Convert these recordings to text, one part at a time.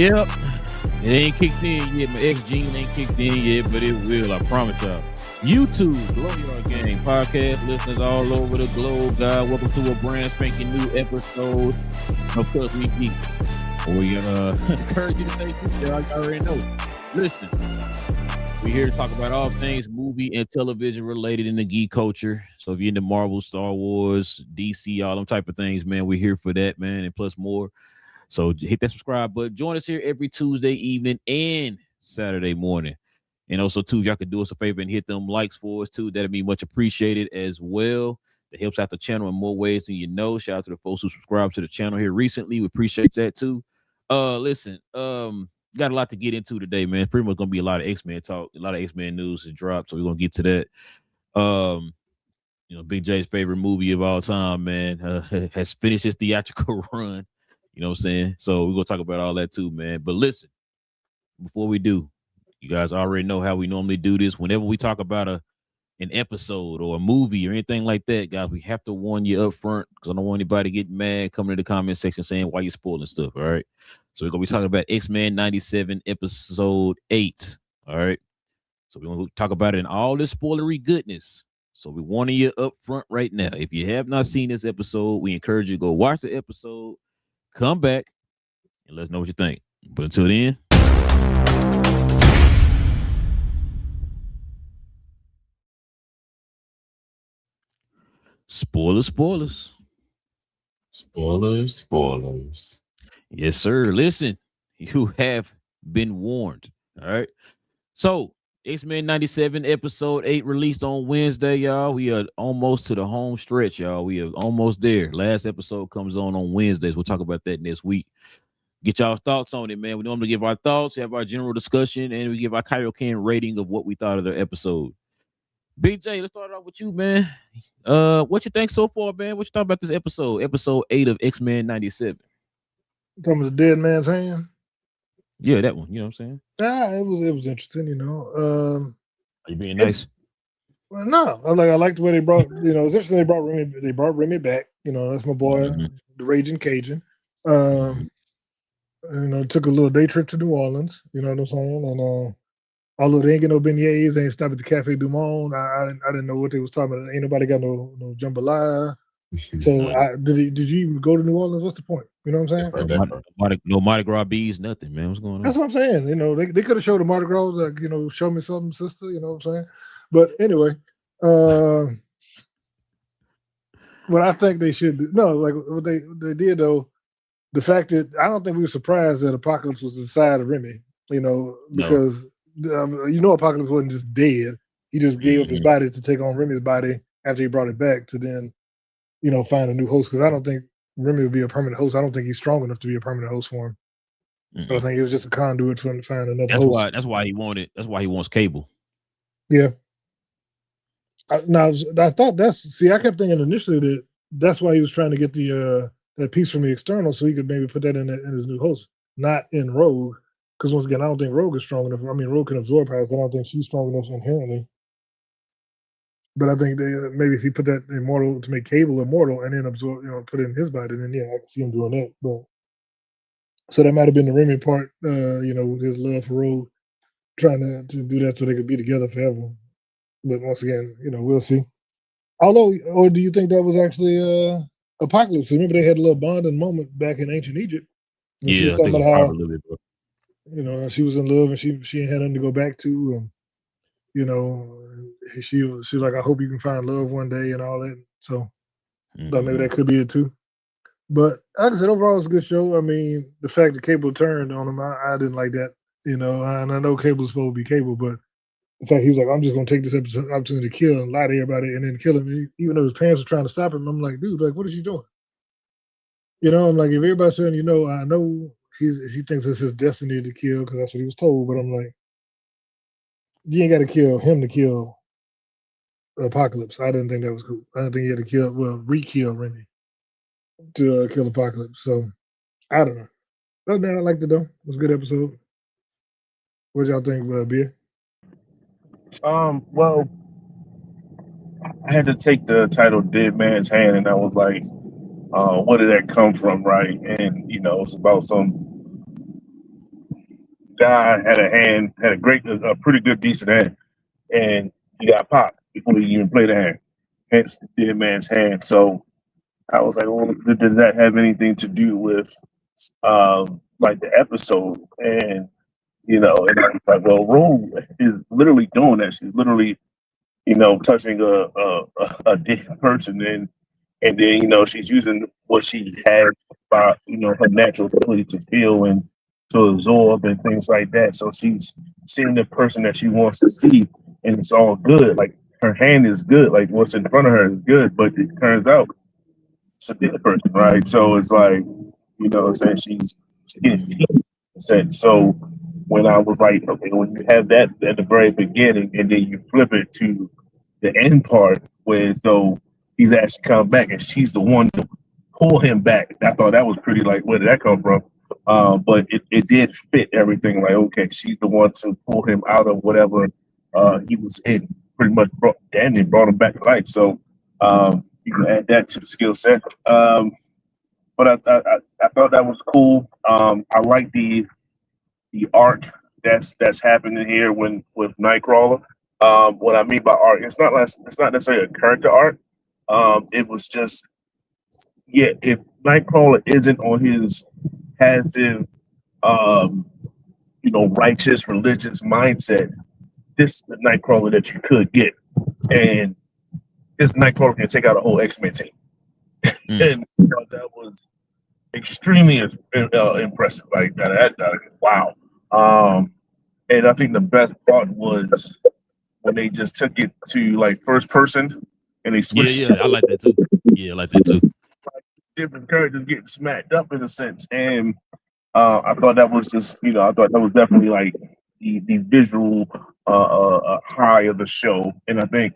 Yep. It ain't kicked in yet. My X-Gene ain't kicked in yet, but it will. I promise y'all. YouTube, Glow Yard Gang, podcast listeners all over the globe. God, welcome to a brand spanking new episode of Cuz We Geek. We encourage you to stay tuned, y'all. You already know. Listen, we're here to talk about all things movie and television related in the geek culture. So if you're into Marvel, Star Wars, DC, all them type of things, man, we're here for that, man, and plus more. So hit that subscribe button. Join us here every Tuesday evening and Saturday morning. And also, too, if y'all could do us a favor and hit them likes for us, too, that'd be much appreciated as well. That helps out the channel in more ways than you know. Shout out to the folks who subscribed to the channel here recently. We appreciate that, too. Listen, got a lot to get into today, man. It's pretty much going to be a lot of X-Men talk. A lot of X-Men news has dropped, so we're going to get to that. Big J's favorite movie of all time, man, has finished its theatrical run. You know what I'm saying? So we're going to talk about all that too, man. But listen, before we do, you guys already know how we normally do this. Whenever we talk about an episode or a movie or anything like that, guys, we have to warn you up front because I don't want anybody to get mad coming to the comment section saying why you spoiling stuff, all right? So we're going to be talking about X-Men 97 episode 8, all right? So we're going to talk about it in all this spoilery goodness. So we're warning you up front right now. If you have not seen this episode, we encourage you to go watch the episode. Come back and let us know what you think. But until then, spoilers. Spoilers. Yes, sir. Listen, you have been warned. All right. So, X-Men 97 episode 8 released on Wednesday, y'all. We are almost to the home stretch, y'all. We are almost there. Last episode comes on Wednesdays. We'll talk about that next week. Get y'all's thoughts on it, man. We normally give our thoughts, have our general discussion, and we give our Kaioken rating of what we thought of the episode. Big J, let's start off with you, man. What you think so far, man? What you thought about this episode 8 of X-Men 97? Talking about the dead man's hand. Yeah, that one. You know what I'm saying? It was interesting, Are you being nice? Well, no, I liked the way they brought, it's interesting they brought Remy back. That's my boy, the Raging Cajun. Took a little day trip to New Orleans, you know what I'm saying? And although they ain't get no beignets, they ain't stopped at the Cafe Du Monde. I didn't know what they was talking about. Ain't nobody got no jambalaya. So did you even go to New Orleans? What's the point? You know what I'm saying? No Mardi Gras bees, nothing, man. What's going on? That's what I'm saying. They could have showed the Mardi Gras, like, show me something, sister. You know what I'm saying? But anyway, what I think they should do, like what they did though, the fact that I don't think we were surprised that Apocalypse was inside of Remy, because Apocalypse wasn't just dead. He just gave up his body to take on Remy's body after he brought it back to then, find a new host. Because I don't think Remy would be a permanent host. I don't think he's strong enough to be a permanent host for him. But I think it was just a conduit for him to find another host. That's why he wanted. That's why he wants Cable. Yeah. I thought I kept thinking initially that's why he was trying to get the that piece from the external so he could maybe put that in his new host, not in Rogue. Because once again, I don't think Rogue is strong enough. I mean, Rogue can absorb powers, but I don't think she's strong enough inherently. But I think maybe if he put that immortal to make Cable immortal and then absorb, put it in his body, then I can see him doing that. But so that might have been the Remy part, with his love for Rogue, trying to do that so they could be together forever. But once again, we'll see. Or do you think that was actually Apocalypse? Remember they had a little bonding moment back in ancient Egypt. Yeah, I think about how she was in love and she had nothing to go back to, and she was like, I hope you can find love one day and all that. So thought maybe that could be it too. But like I said, overall it's a good show. I mean, the fact that Cable turned on him, I didn't like that. And I know Cable's supposed to be Cable, but in fact, he was like, I'm just going to take this opportunity to kill and lie to everybody and then kill him. Even though his parents were trying to stop him, I'm like, dude, like, what is he doing? I'm like, if everybody's saying, I know he thinks it's his destiny to kill because that's what he was told. But I'm like, you ain't got to kill him to kill Apocalypse. I didn't think that was cool. I didn't think he had to re-kill Remy to kill Apocalypse. So, I don't know. Other than that, I liked it, though. It was a good episode. What y'all think, Beer? Well, I had to take the title "Dead Man's Hand," and I was like, "Where did that come from?" Right? And it's about some guy had a pretty good, decent hand, and he got popped before he even played the hand. Hence the dead man's hand. So I was like, well, does that have anything to do with like the episode? And and I was like, well, Rue is literally doing that. She's literally, touching a dead person, and then she's using what she had about her natural ability to feel and to absorb and things like that. So she's seeing the person that she wants to see, and it's all good. Like her hand is good, like what's in front of her is good, but it turns out it's a dead person, right? So it's like, what I'm saying, she's getting teased. So when I was like, okay, when you have that at the very beginning and then you flip it to the end part where it's though he's actually come back and she's the one to pull him back. I thought that was pretty, like, where did that come from? But it did fit everything. Like, okay, she's the one to pull him out of whatever he was in. Pretty much brought him back to life. So you can add that to the skill set. But I thought that was cool. I like the arc that's happening here with Nightcrawler. What I mean by art, it's not necessarily a character art. It was just, yeah, if Nightcrawler isn't on his passive, righteous religious mindset, this is the Nightcrawler that you could get, and this Nightcrawler can take out a whole X-Men team, and that was extremely impressive. Like that, wow. And I think the best part was when they just took it to like first person and they switched. Yeah, I like that too. Yeah, I like that too. Different characters getting smacked up in a sense, and I thought that was just, I thought that was definitely like the visual high of the show, and I think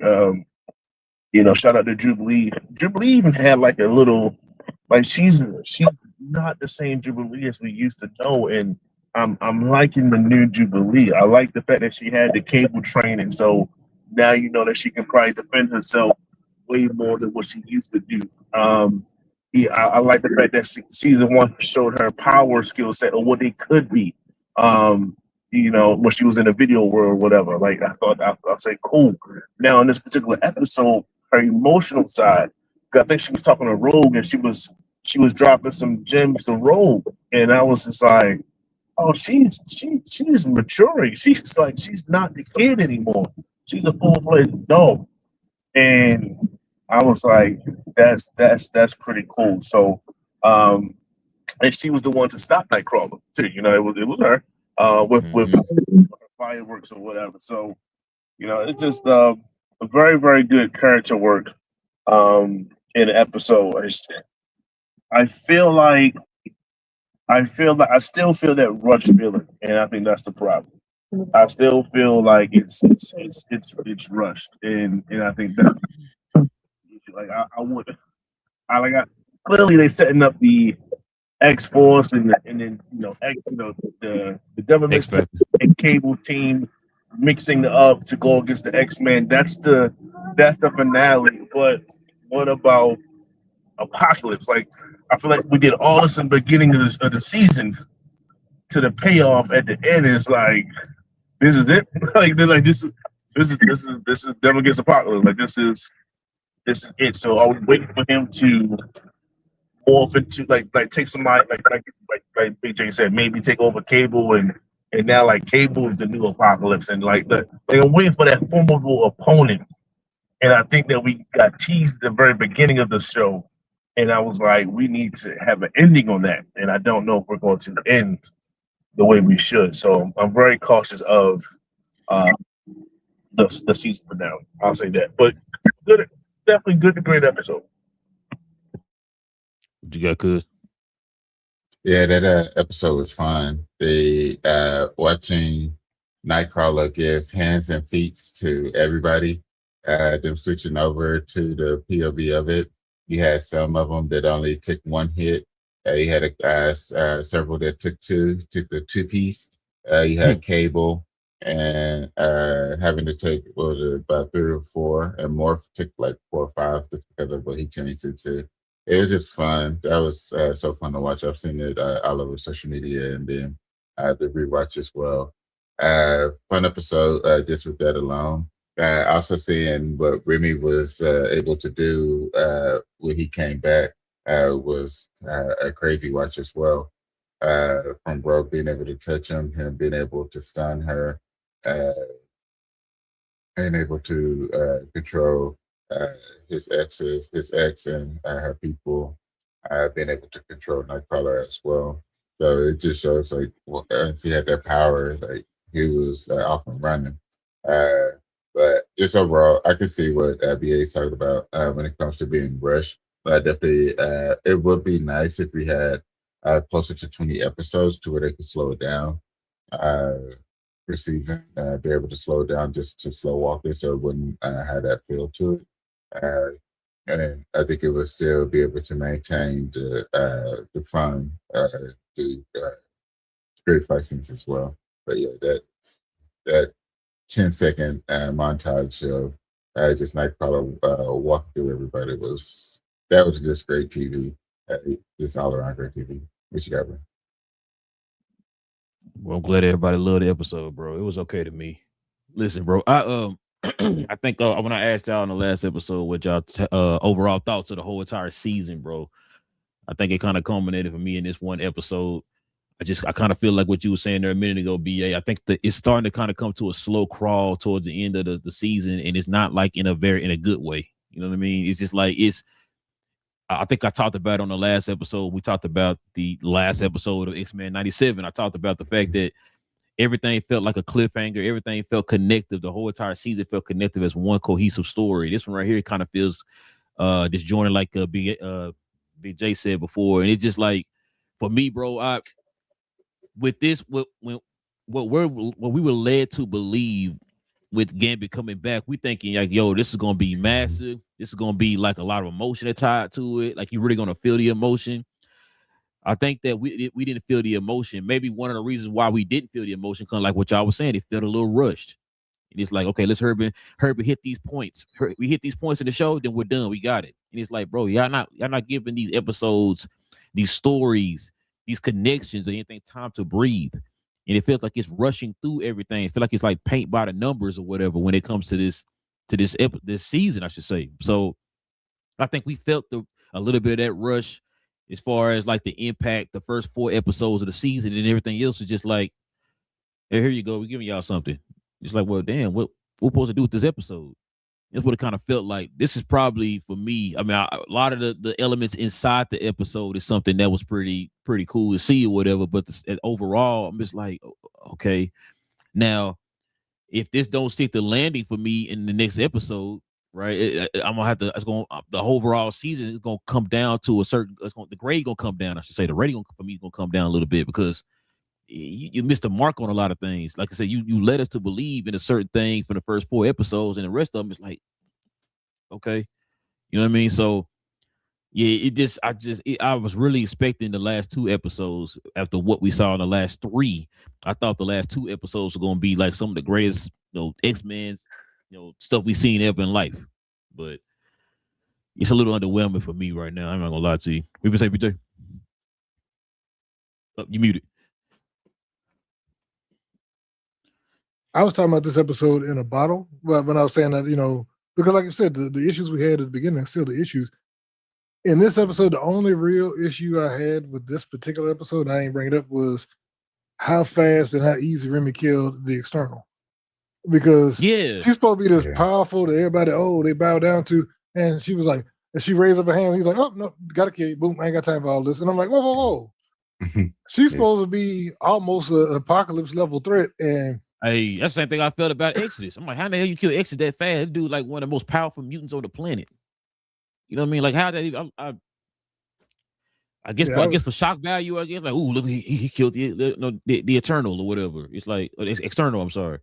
shout out to Jubilee. Jubilee even had like a little, like she's not the same Jubilee as we used to know, and I'm liking the new Jubilee. I like the fact that she had the cable training, so now that she can probably defend herself way more than what she used to do. I like the fact that season one showed her power skill set or what it could be. When she was in the video world or whatever. Like I'll say cool. Now in this particular episode, her emotional side, 'cause I think she was talking to Rogue and she was dropping some gems to Rogue, and I was just like, oh, she's maturing. She's not the kid anymore. She's a full-fledged adult. And I was like, that's pretty cool. So and she was the one to stop Nightcrawler too. It was her with fireworks or whatever. So it's just a very, very good character work in the episode. I still feel that rush feeling, and I think that's the problem. I still feel like it's rushed, and I think that's like clearly they setting up the X-Force and then the government and Cable team mixing up to go against the X-Men. That's the finale. But what about Apocalypse? Like, I feel like we did all this in the beginning of the season to the payoff at the end. It's like, this is it. Like they're like, this is Devil Against Apocalypse. Like this is it. So I was waiting for him to morph into like take somebody like Big J said, maybe take over Cable and now like Cable is the new Apocalypse, and like I'm waiting for that formidable opponent. And I think that we got teased at the very beginning of the show, and I was like, we need to have an ending on that, and I don't know if we're going to end the way we should. So I'm very cautious of the season finale. I'll say that, but good, definitely good to great episode. What you got, Cuz? Yeah, that episode was fun. They watching Nightcrawler give hands and feet to everybody. Them switching over to the POV of it. You had some of them that only took one hit. You had several that took the two-piece. You had Cable and having to take, what was it, about 3 or 4, and Morph took like 4 or 5 just because of what he changed it to. It was just fun. That was so fun to watch. I've seen it all over social media, and then the rewatch as well. Fun episode just with that alone. Also seeing what Remy was able to do when he came back was a crazy watch as well. From Bro being able to touch him being able to stun her, and able to control his ex and her people, being able to control Nightcrawler as well. So it just shows like once he had that power, like he was off and running. But just overall, I can see what BA's talking about when it comes to being rushed. But definitely, it would be nice if we had closer to 20 episodes to where they could slow it down. Per season, be able to slow it down just to slow walk it so it wouldn't have that feel to it. And then I think it would still be able to maintain the fun, the great fight scenes as well. But yeah, that 10-second montage of just Nightcrawler walking through everybody was just great TV. Just all around great TV. What you got, bro? Well, I'm glad everybody loved the episode, bro. It was okay to me. Listen, bro, I I think when I asked y'all in the last episode what y'all overall thoughts of the whole entire season, bro, I think it kind of culminated for me in this one episode. I kind of feel like what you were saying there a minute ago, BA. I think that it's starting to kind of come to a slow crawl towards the end of the season, and it's not like in a good way. You know what I mean? It's just like I think I talked about it on the last episode. We talked about the last episode of X-Men 97. I talked about the fact that everything felt like a cliffhanger. Everything felt connected. The whole entire season felt connected as one cohesive story. This one right here kind of feels disjointed, like Big J said before. And it's just like, for me, bro, with this, what we were led to believe with Gambit coming back, we thinking like, yo, this is gonna be massive. This is gonna be like a lot of emotion tied to it. Like, you're really gonna feel the emotion. I think that we didn't feel the emotion. Maybe one of the reasons why we didn't feel the emotion, kind of like what y'all was saying, it felt a little rushed. And it's like, okay, let's Herbert hit these points. We hit these points in the show, then we're done. We got it. And it's like, bro, y'all not giving these episodes, these stories, these connections, or anything time to breathe. And it feels like it's rushing through everything. It feels like it's like paint by the numbers or whatever when it comes to this season, I should say. So I think we felt a little bit of that rush as far as like the impact, the first 4 episodes of the season, and everything else was just like, hey, here you go, we're giving y'all something. It's like, well, damn, what we're supposed to do with this episode? That's what it kind of felt like. This is probably, for me, I mean, a lot of the elements inside the episode is something that was pretty cool to see or whatever. But overall, I'm just like, okay, now if this don't stick the landing for me in the next episode, right? I'm gonna have to. The overall season is gonna come down to a certain. The grade gonna come down. I should say the rating for me is gonna come down a little bit because you missed the mark on a lot of things. Like I said, you led us to believe in a certain thing for the first 4 episodes, and the rest of them is like, okay, you know what I mean? So yeah, I was really expecting the last 2 episodes after what we saw in the last 3. I thought the last 2 episodes were gonna be like some of the greatest, X-Men's, stuff we've seen ever in life. But it's a little underwhelming for me right now. I'm not gonna lie to you. We say BJ. Oh, you muted. I was talking about this episode in a bottle, but when I was saying that, because like you said, the issues we had at the beginning are still the issues. In this episode, the only real issue I had with this particular episode, and I ain't bring it up, was how fast and how easy Remy killed the External. Because she's supposed to be this powerful that everybody, they bow down to. And she was like, and she raised up her hand. He's like, oh, no, gotta kill you. Boom, I ain't got time for all this. And I'm like, whoa. She's supposed to be almost an apocalypse level threat. And hey, that's the same thing I felt about Exodus. I'm like, how the hell you kill Exodus that fast? That dude like one of the most powerful mutants on the planet. You know what I mean? Like, how that even? I guess for shock value, I guess like, ooh, look, he killed the Eternal or whatever. It's like External. I'm sorry.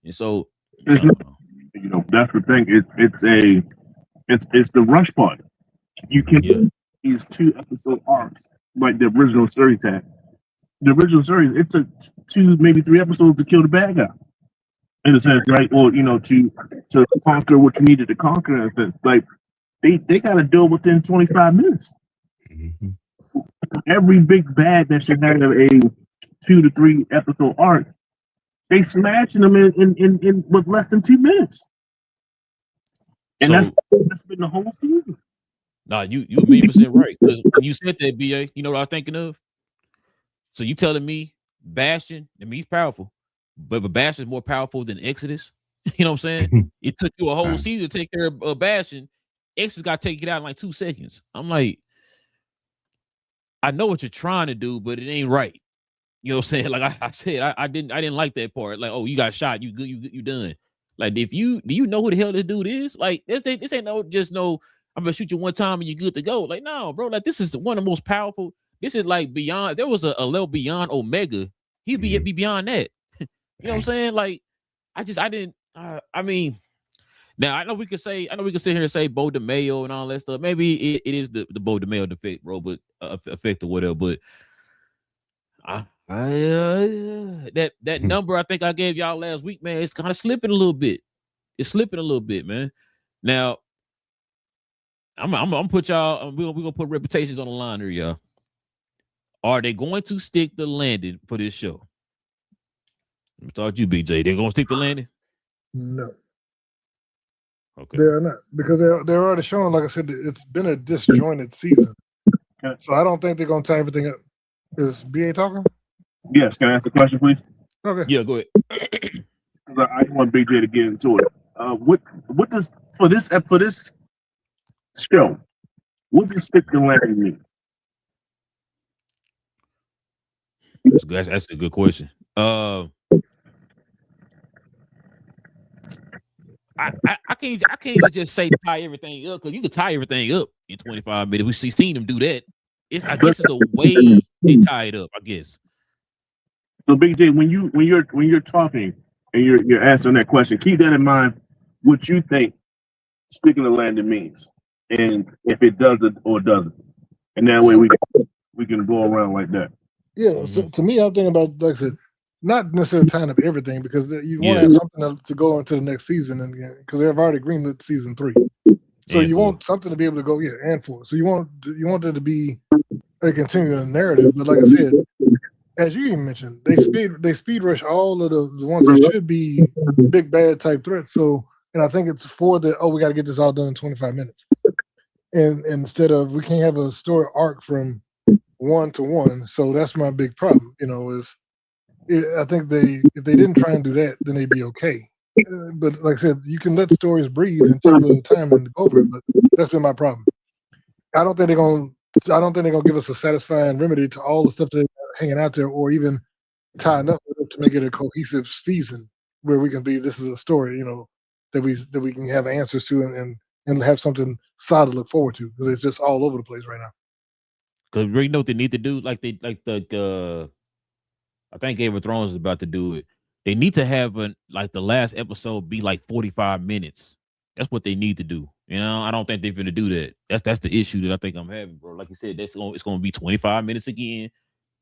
And so, that's the thing. It's the rush part. You can do these 2 episode arcs like the original series had. The original series, it took 2, maybe 3 episodes to kill the bad guy. In a sense, right? Or to conquer what you needed to conquer. In a sense, like they got to do it within 25 minutes. Mm-hmm. Every big bad that should have a 2 to 3 episode arc, they smashing them in with less than 2 minutes. And So, that's been the whole season. nah, you 1,000,000% right. Because when you said that, BA, you know what I was thinking of? So you telling me Bastion, I mean, he's powerful, but Bastion is more powerful than Exodus. You know what I'm saying? It took you a whole season to take care of Bastion. Exodus got to take it out in like 2 seconds. I'm like, I know what you're trying to do, but it ain't right. You know what I'm saying? Like I said, I didn't like that part. Like, oh, you got shot, you good, you done. Like, do you know who the hell this dude is? Like, this ain't no I'm gonna shoot you one time and you're good to go. Like, no, bro. Like, this is one of the most powerful. This is like beyond. There was a level beyond Omega. He'd be beyond that. You know what I'm saying? Like, I didn't. I mean, now I know we could sit here and say Bo DeMayo and all that stuff. Maybe it is the Bo DeMayo defect, bro, but effect or whatever. But that number I think I gave y'all last week, man, it's kind of slipping a little bit. It's slipping a little bit, man. Now, I'm gonna put y'all. We're gonna put reputations on the line here, y'all. Are they going to stick the landing for this show? I thought you, BJ. They're gonna stick the landing? No. Okay. They're not, because they're already showing, like I said, it's been a disjointed season. So I don't think they're gonna tie everything up. Is BA talking? Yes, can I ask a question, please? Okay. Yeah, go ahead. I want Big J to get into it. What does for this show? What does stick the landing mean? That's a good question. I can't even just say tie everything up, because you can tie everything up in 25 minutes. We've seen them do that. I guess it's the way they tie it up, I guess. So Big J, when you're talking and you're answering that question, keep that in mind. What you think sticking the landing means, and if it does it or doesn't, and that way we can go around like that. Yeah. So to me, I'm thinking about, like I said, not necessarily tying up everything, because you want to have something to go into the next season, and because they've already greenlit season 3, so you want something to be able to go and 4. So you want there to be a continuing narrative. But like I said, as you even mentioned, they speed rush all of the ones that should be big bad type threats. So, and I think it's for we got to get this all done in 25 minutes, and instead of, we can't have a story arc from 1 to 1. So that's my big problem. I think if they didn't try and do that, then they'd be okay. But like I said, you can let stories breathe and take a little time and go over it. But that's been my problem. I don't think they're gonna give us a satisfying remedy to all the stuff that's hanging out there, or even tying up with it to make it a cohesive season where we can be. This is a story, that we can have answers to and have something solid to look forward to, because it's just all over the place right now. Because you know what they need to do, I think Game of Thrones is about to do it. They need to have the last episode be like 45 minutes. That's what they need to do. I don't think they're gonna do that. That's the issue that I think I'm having, bro. Like you said, it's gonna be 25 minutes again.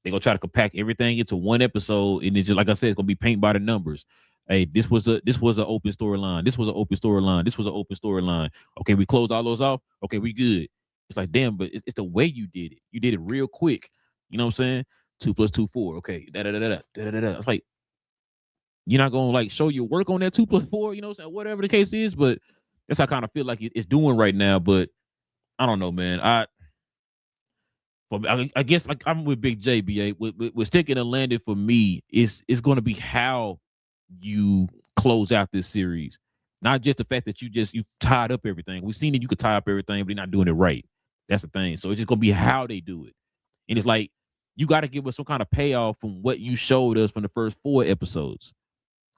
They're gonna try to compact everything into one episode, and it's just, like I said, it's gonna be paint by the numbers. Hey, this was an open storyline. This was an open storyline. This was an open storyline. Okay, we closed all those off. Okay, we good. It's like, damn, but it's the way you did it. You did it real quick. You know what I'm saying? 2 + 2 4. Okay, It's like, you're not gonna show your work on that 2 + 4. You know what I'm saying? Whatever the case is, but that's how I kind of feel like it's doing right now. But I don't know, man. I guess I'm with Big J, BA. With sticking a landing for me, it's going to be how you close out this series, not just the fact that you tied up everything. We've seen that you could tie up everything, but you're not doing it right. That's the thing. So it's just going to be how they do it, and it's like you got to give us some kind of payoff from what you showed us from the first 4 episodes,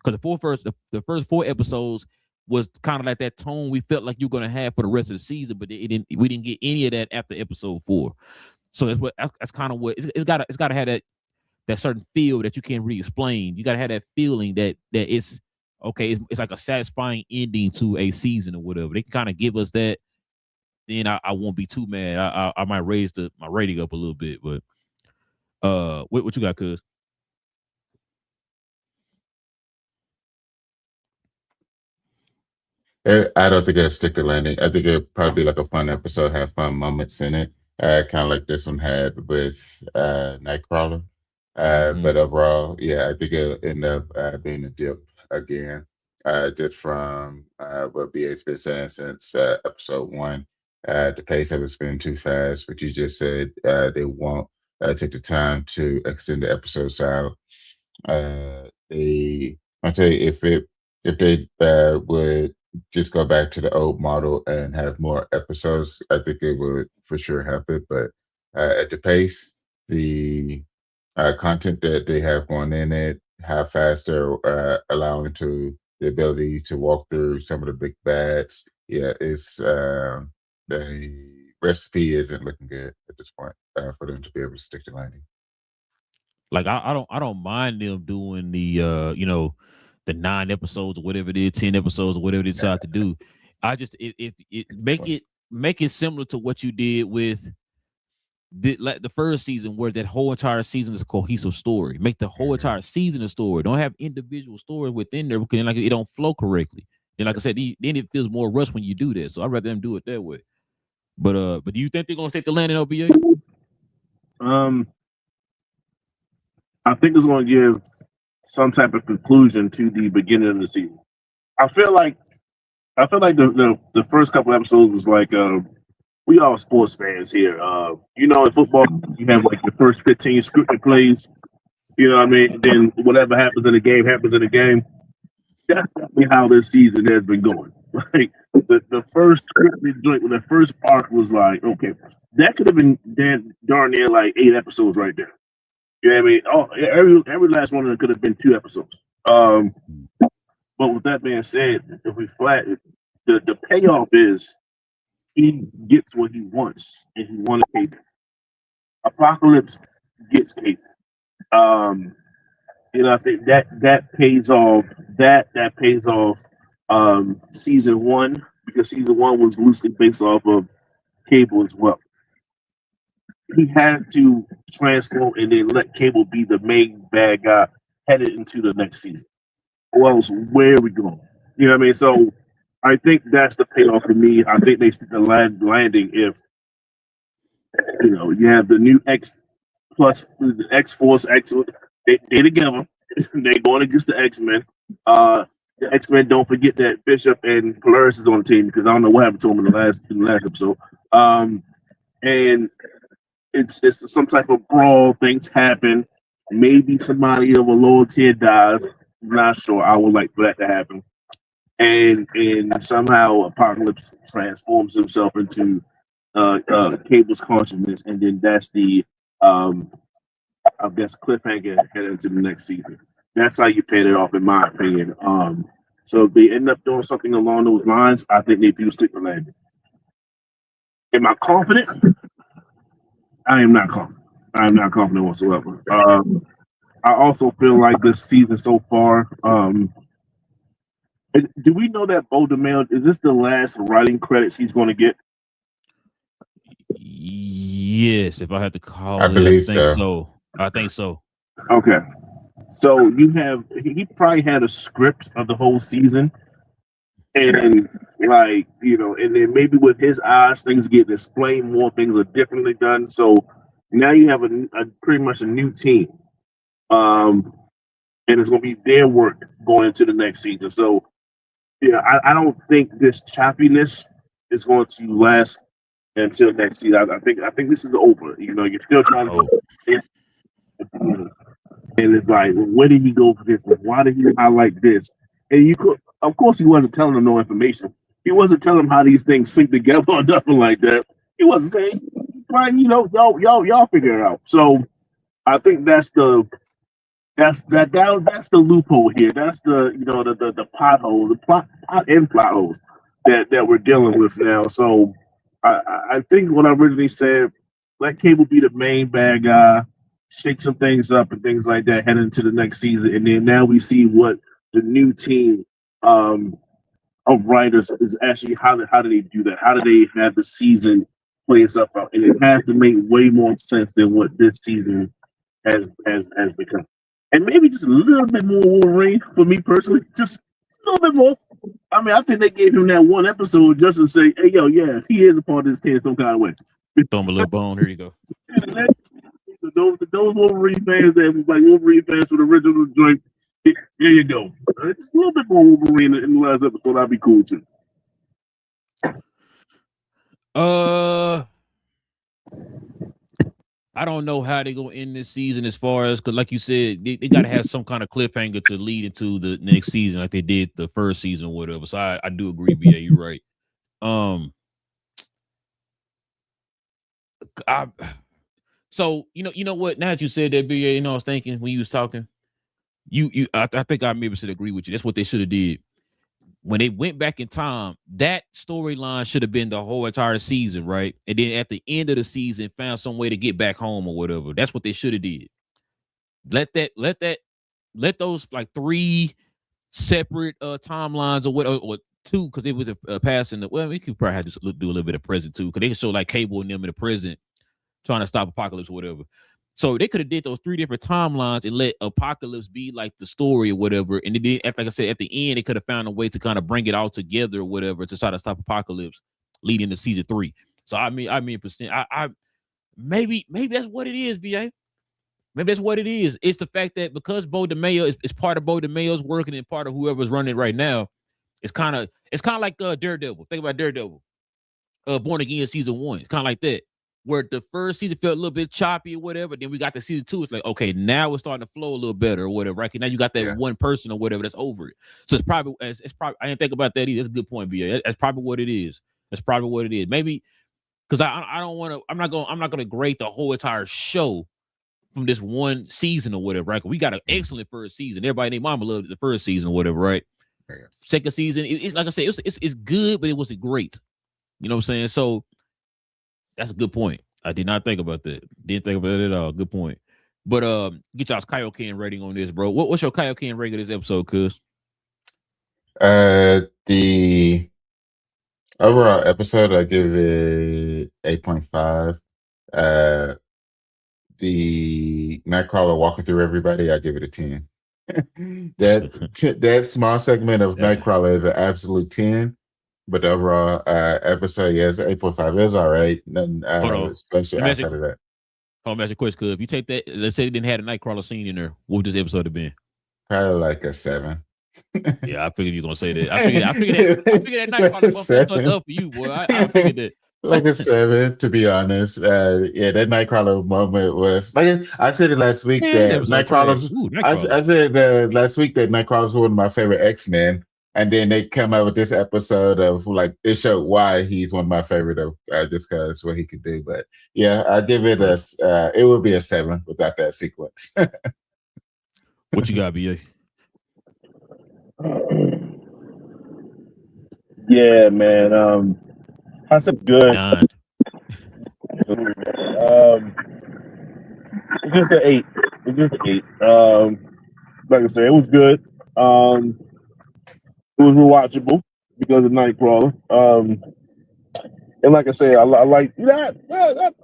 because the first 4 episodes was kind of like that tone we felt like you're going to have for the rest of the season, but we didn't get any of that after episode 4. So that's kind of what it's got to have, that certain feel that you can't really explain. You got to have that feeling that it's okay. It's like a satisfying ending to a season or whatever. They can kind of give us that. Then I won't be too mad. I might raise my rating up a little bit, but what you got, cuz? I don't think it'll stick to landing. I think it'll probably be like a fun episode, have fun moments in it. Kind of like this one had with Nightcrawler. But overall, yeah, I think it'll end up being a dip again, just from what BA's been saying since episode 1. The pace of it's been too fast, but you just said they won't take the time to extend the episodes out. I'll tell you, if they would just go back to the old model and have more episodes, I think it would for sure help it. But at the pace, the content that they have going in it, how fast they're allowing to the ability to walk through some of the big bads. Yeah, it's the recipe isn't looking good at this point for them to be able to stick the landing. Like I don't mind them doing the the 9 episodes or whatever it is, 10 episodes or whatever they decide to do. I just if make it similar to what you did with the first season, where that whole entire season is a cohesive story. Make the whole entire season a story. Don't have individual stories within there because like it don't flow correctly. And like I said, then it feels more rushed when you do that. So I'd rather them do it that way. But do you think they're gonna take the landing, OBA? I think it's going to give some type of conclusion to the beginning of the season. I feel like the first couple episodes was like we all sports fans here. In football you have like the first 15 scripted plays. You know what I mean? And then whatever happens in the game happens in the game. That's definitely how this season has been going. Like the first scripted joint, when the first arc was like, okay, that could have been darn near like 8 episodes right there. You know what I mean? Oh, every last one of them could have been 2 episodes. But with that being said, if we flatten the payoff is he gets what he wants, and he wanted Cable. Apocalypse gets Cable. I think that pays off. That pays off. Season 1, because season 1 was loosely based off of Cable as well. He has to transform and then let Cable be the main bad guy headed into the next season. Or else, where are we going? You know what I mean? So I think that's the payoff for me. I think they stick the landing if you have the new X plus the X Force X. They together. They're going against the X-Men. The X-Men, don't forget that Bishop and Polaris is on the team, because I don't know what happened to him in the last episode. And it's some type of brawl. Things happen. Maybe somebody of a lower tier dies. I'm not sure. I would like for that to happen. And somehow Apocalypse transforms himself into Cable's consciousness, and then that's the I guess cliffhanger headed into the next season. That's how you pay it off, in my opinion. So if they end up doing something along those lines, I think they do stick the landing. Am I confident? I am not confident. I am not confident whatsoever. I also feel like this season so far. Do we know that Beau DeMille, is this the last writing credits he's going to get? Yes, if I had to call I it, believe I think so. Okay. So he probably had a script of the whole season. And and then maybe with his eyes, things get explained more, things are differently done. So now you have a pretty much a new team. And it's going to be their work going into the next season. So, I don't think this choppiness is going to last until next season. I think this is over. You're still trying to. And it's like, where did he go for this? Why did he highlight this? And of course, he wasn't telling them no information. He wasn't telling them how these things sync together or nothing like that. He wasn't saying, right? Y'all figure it out. So I think that's the loophole here. That's the potholes, the plot holes that we're dealing with now. So I think what I originally said, let Cable be the main bad guy, shake some things up and things like that, head into the next season, and then now we see what the new team of writers is actually. How do they do that? How do they have the season play itself out? And it has to make way more sense than what this season has become. And maybe just a little bit more Wolverine for me personally. Just a little bit more. I mean, I think they gave him that one episode just to say, hey, yeah, he is a part of this team some kind of way. Throw him a little bone. Here you go. those Wolverine fans that was like Wolverine fans for the original joint. Here you go. Just a little bit more Wolverine in the last episode. That'd be cool too. I don't know how they're gonna end this season as far as because, like you said, they got to have some kind of cliffhanger to lead into the next season, like they did the first season or whatever. So I do agree, BA, you're right. So you know what? Now that you said that, BA, you know, I was thinking when you was talking, I think I maybe should agree with you. That's what they should have did. When they went back in time, that storyline should have been the whole entire season, right? And then at the end of the season, found some way to get back home or whatever. That's what they should have did. Let those like 3 separate timelines or what or 2, because it was a passing. Well, we could probably have to do a little bit of present too, because they could show like Cable and them in the present trying to stop Apocalypse or whatever. So they could have did those 3 different timelines and let Apocalypse be like the story or whatever. And then, like I said, at the end, they could have found a way to kind of bring it all together or whatever to try to stop Apocalypse leading to season 3. So I mean, I maybe that's what it is, BA. Maybe that's what it is. It's the fact that because Bo DeMayo is part of Bo DeMayo's working and part of whoever's running it right now, it's kind of like Daredevil. Think about Daredevil, Born Again season 1. It's kind of like that, where the first season felt a little bit choppy or whatever. Then we got to season 2. It's like, okay, now it's starting to flow a little better or whatever. Right? Now you got that one person or whatever that's over it. So it's probably I didn't think about that either. That's a good point, BA. That's probably what it is. That's probably what it is. Maybe because I don't want to. I'm not going to grade the whole entire show from this one season or whatever. Right? We got an excellent first season. Everybody named Mama loved the first season or whatever. Right? Yeah. Second season, it's like I said, it's good, but it wasn't great. You know what I'm saying? So. That's a good point. I did not think about that. Didn't think about it at all. Good point. But get y'all's Kaioken rating on this, bro. What's your Kaioken rating of this episode, cuz? The overall episode, I give it 8.5. The Nightcrawler walking through everybody, I give it a 10. that small segment of Nightcrawler is an absolute 10. But the overall episode, it's 8.5. It was all right. Nothing special outside of that. Hold on, ask you a question, cuz. If you take that, let's say they didn't have a Nightcrawler scene in there, what would this episode have been? Probably like a 7. Yeah, I figured you were gonna say that. I figured that Nightcrawler was up for you, boy. I figured that. Like a 7, to be honest. That Nightcrawler moment was like I said it last week. That Nightcrawler. I said last week that Nightcrawler was one of my favorite X-Men. And then they come out with this episode of like it showed why he's one of my favorite of just because what he could do. But yeah, I give it it would be a 7 without that sequence. What you got, BA? Yeah, man. I said good. 9. It's just an 8. It's just an 8. Like I said, it was good. It was rewatchable because of Nightcrawler. And like I said, I like that.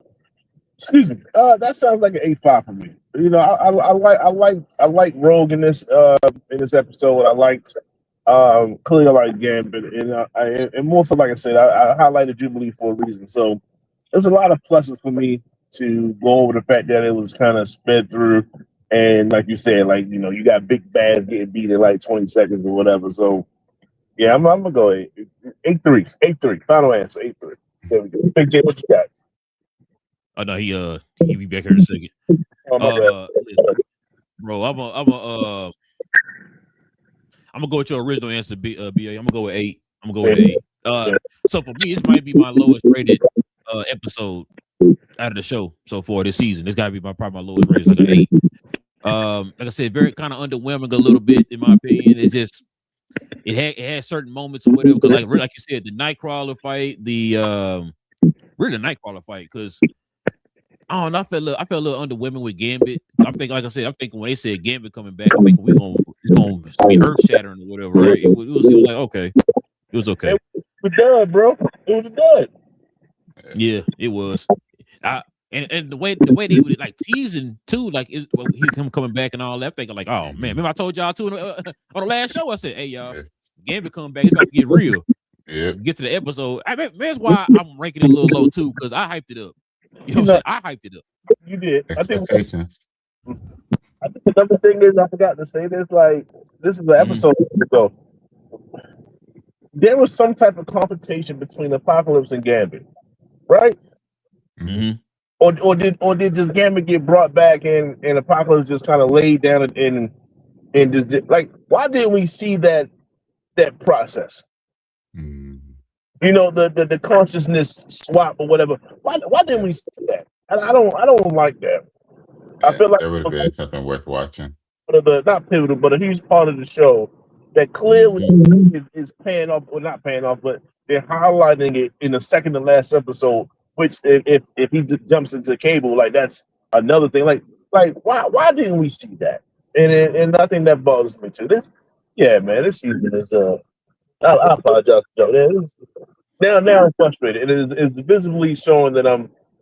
Excuse me. That sounds like an 8.5 for me. You know, I like Rogue in this episode. I liked clearly I like Gambit, and more so, like I said, I highlighted Jubilee for a reason. So there's a lot of pluses for me to go over the fact that it was kind of sped through, and like you said, like you got big bads getting beat in like 20 seconds or whatever. So. Yeah, I'm gonna go 8.3. 8.3. Final answer 8.3. There we go. Big J, what you got? Oh no, he'll be back here in a second. Bro, I'm gonna go with your original answer, BA. I'm gonna go with 8. I'm gonna go with 8. So for me, this might be my lowest rated episode out of the show so far this season. This gotta be probably my lowest rated, like an 8. Like I said, very kind of underwhelming a little bit in my opinion. It's just. It had certain moments or whatever, because like you said, the Nightcrawler fight, the Nightcrawler fight, because I don't know, I felt a little underwhelming with Gambit. I'm thinking when they said Gambit coming back, I'm thinking it's gonna be earth shattering or whatever, right? It was like okay, it was okay. It was done, bro. It was done. Yeah, it was. And the way they would like teasing too, like him coming back and all that. I'm thinking like, oh man, remember I told y'all too on the last show. I said, hey y'all, Gambit coming back. It's about to get real. Yeah. Get to the episode. That's why I'm ranking it a little low too, because I hyped it up. You know what I'm saying? I hyped it up. You did. Expectations. I think another thing is I forgot to say this. Like this is an episode ago. There was some type of confrontation between Apocalypse and Gambit, right? Mhm. Or did just Gambit get brought back and Apocalypse just kind of laid down and just like why didn't we see that process? Mhm. You know the consciousness swap or whatever. Why didn't Yeah. we see that? I don't like that. I Yeah, feel like that would have been something worth watching. not pivotal, but a huge part of the show that clearly is paying off, or not paying off, but they're highlighting it in the second to last episode. Which, if he jumps into Cable, like that's another thing. Like why didn't we see that? And I think that bothers me too. Yeah, man, this season is I apologize, Joe. Now I'm frustrated. It's visibly showing that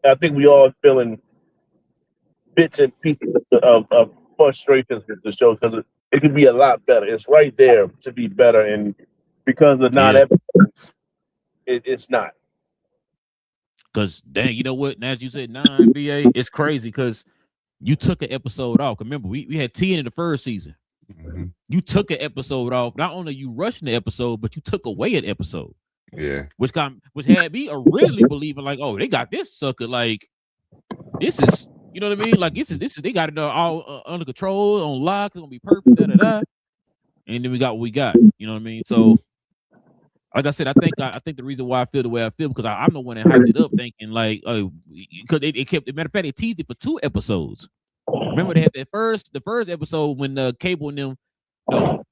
I think we all feeling bits and pieces of frustrations with the show because it could be a lot better. It's right there to be better, and because of not episodes, it's not. Because dang, you know what? Now as you said 9 BA, it's crazy because you took an episode off. Remember, we had 10 in the first season. Mhm. You took an episode off. Not only you rushing the episode, but you took away an episode. Yeah. Which had me originally believing like, oh, they got this sucker. Like, this is, you know what I mean? Like, this is they got it all under control, on lock. It's gonna be perfect. Da da da. And then we got what we got. You know what I mean? So, like I said, I think the reason why I feel the way I feel because I'm the one that hyped it up, thinking like, because it kept. Matter of fact, it teased it for 2 episodes. Remember they had the first episode when Cable and them, no,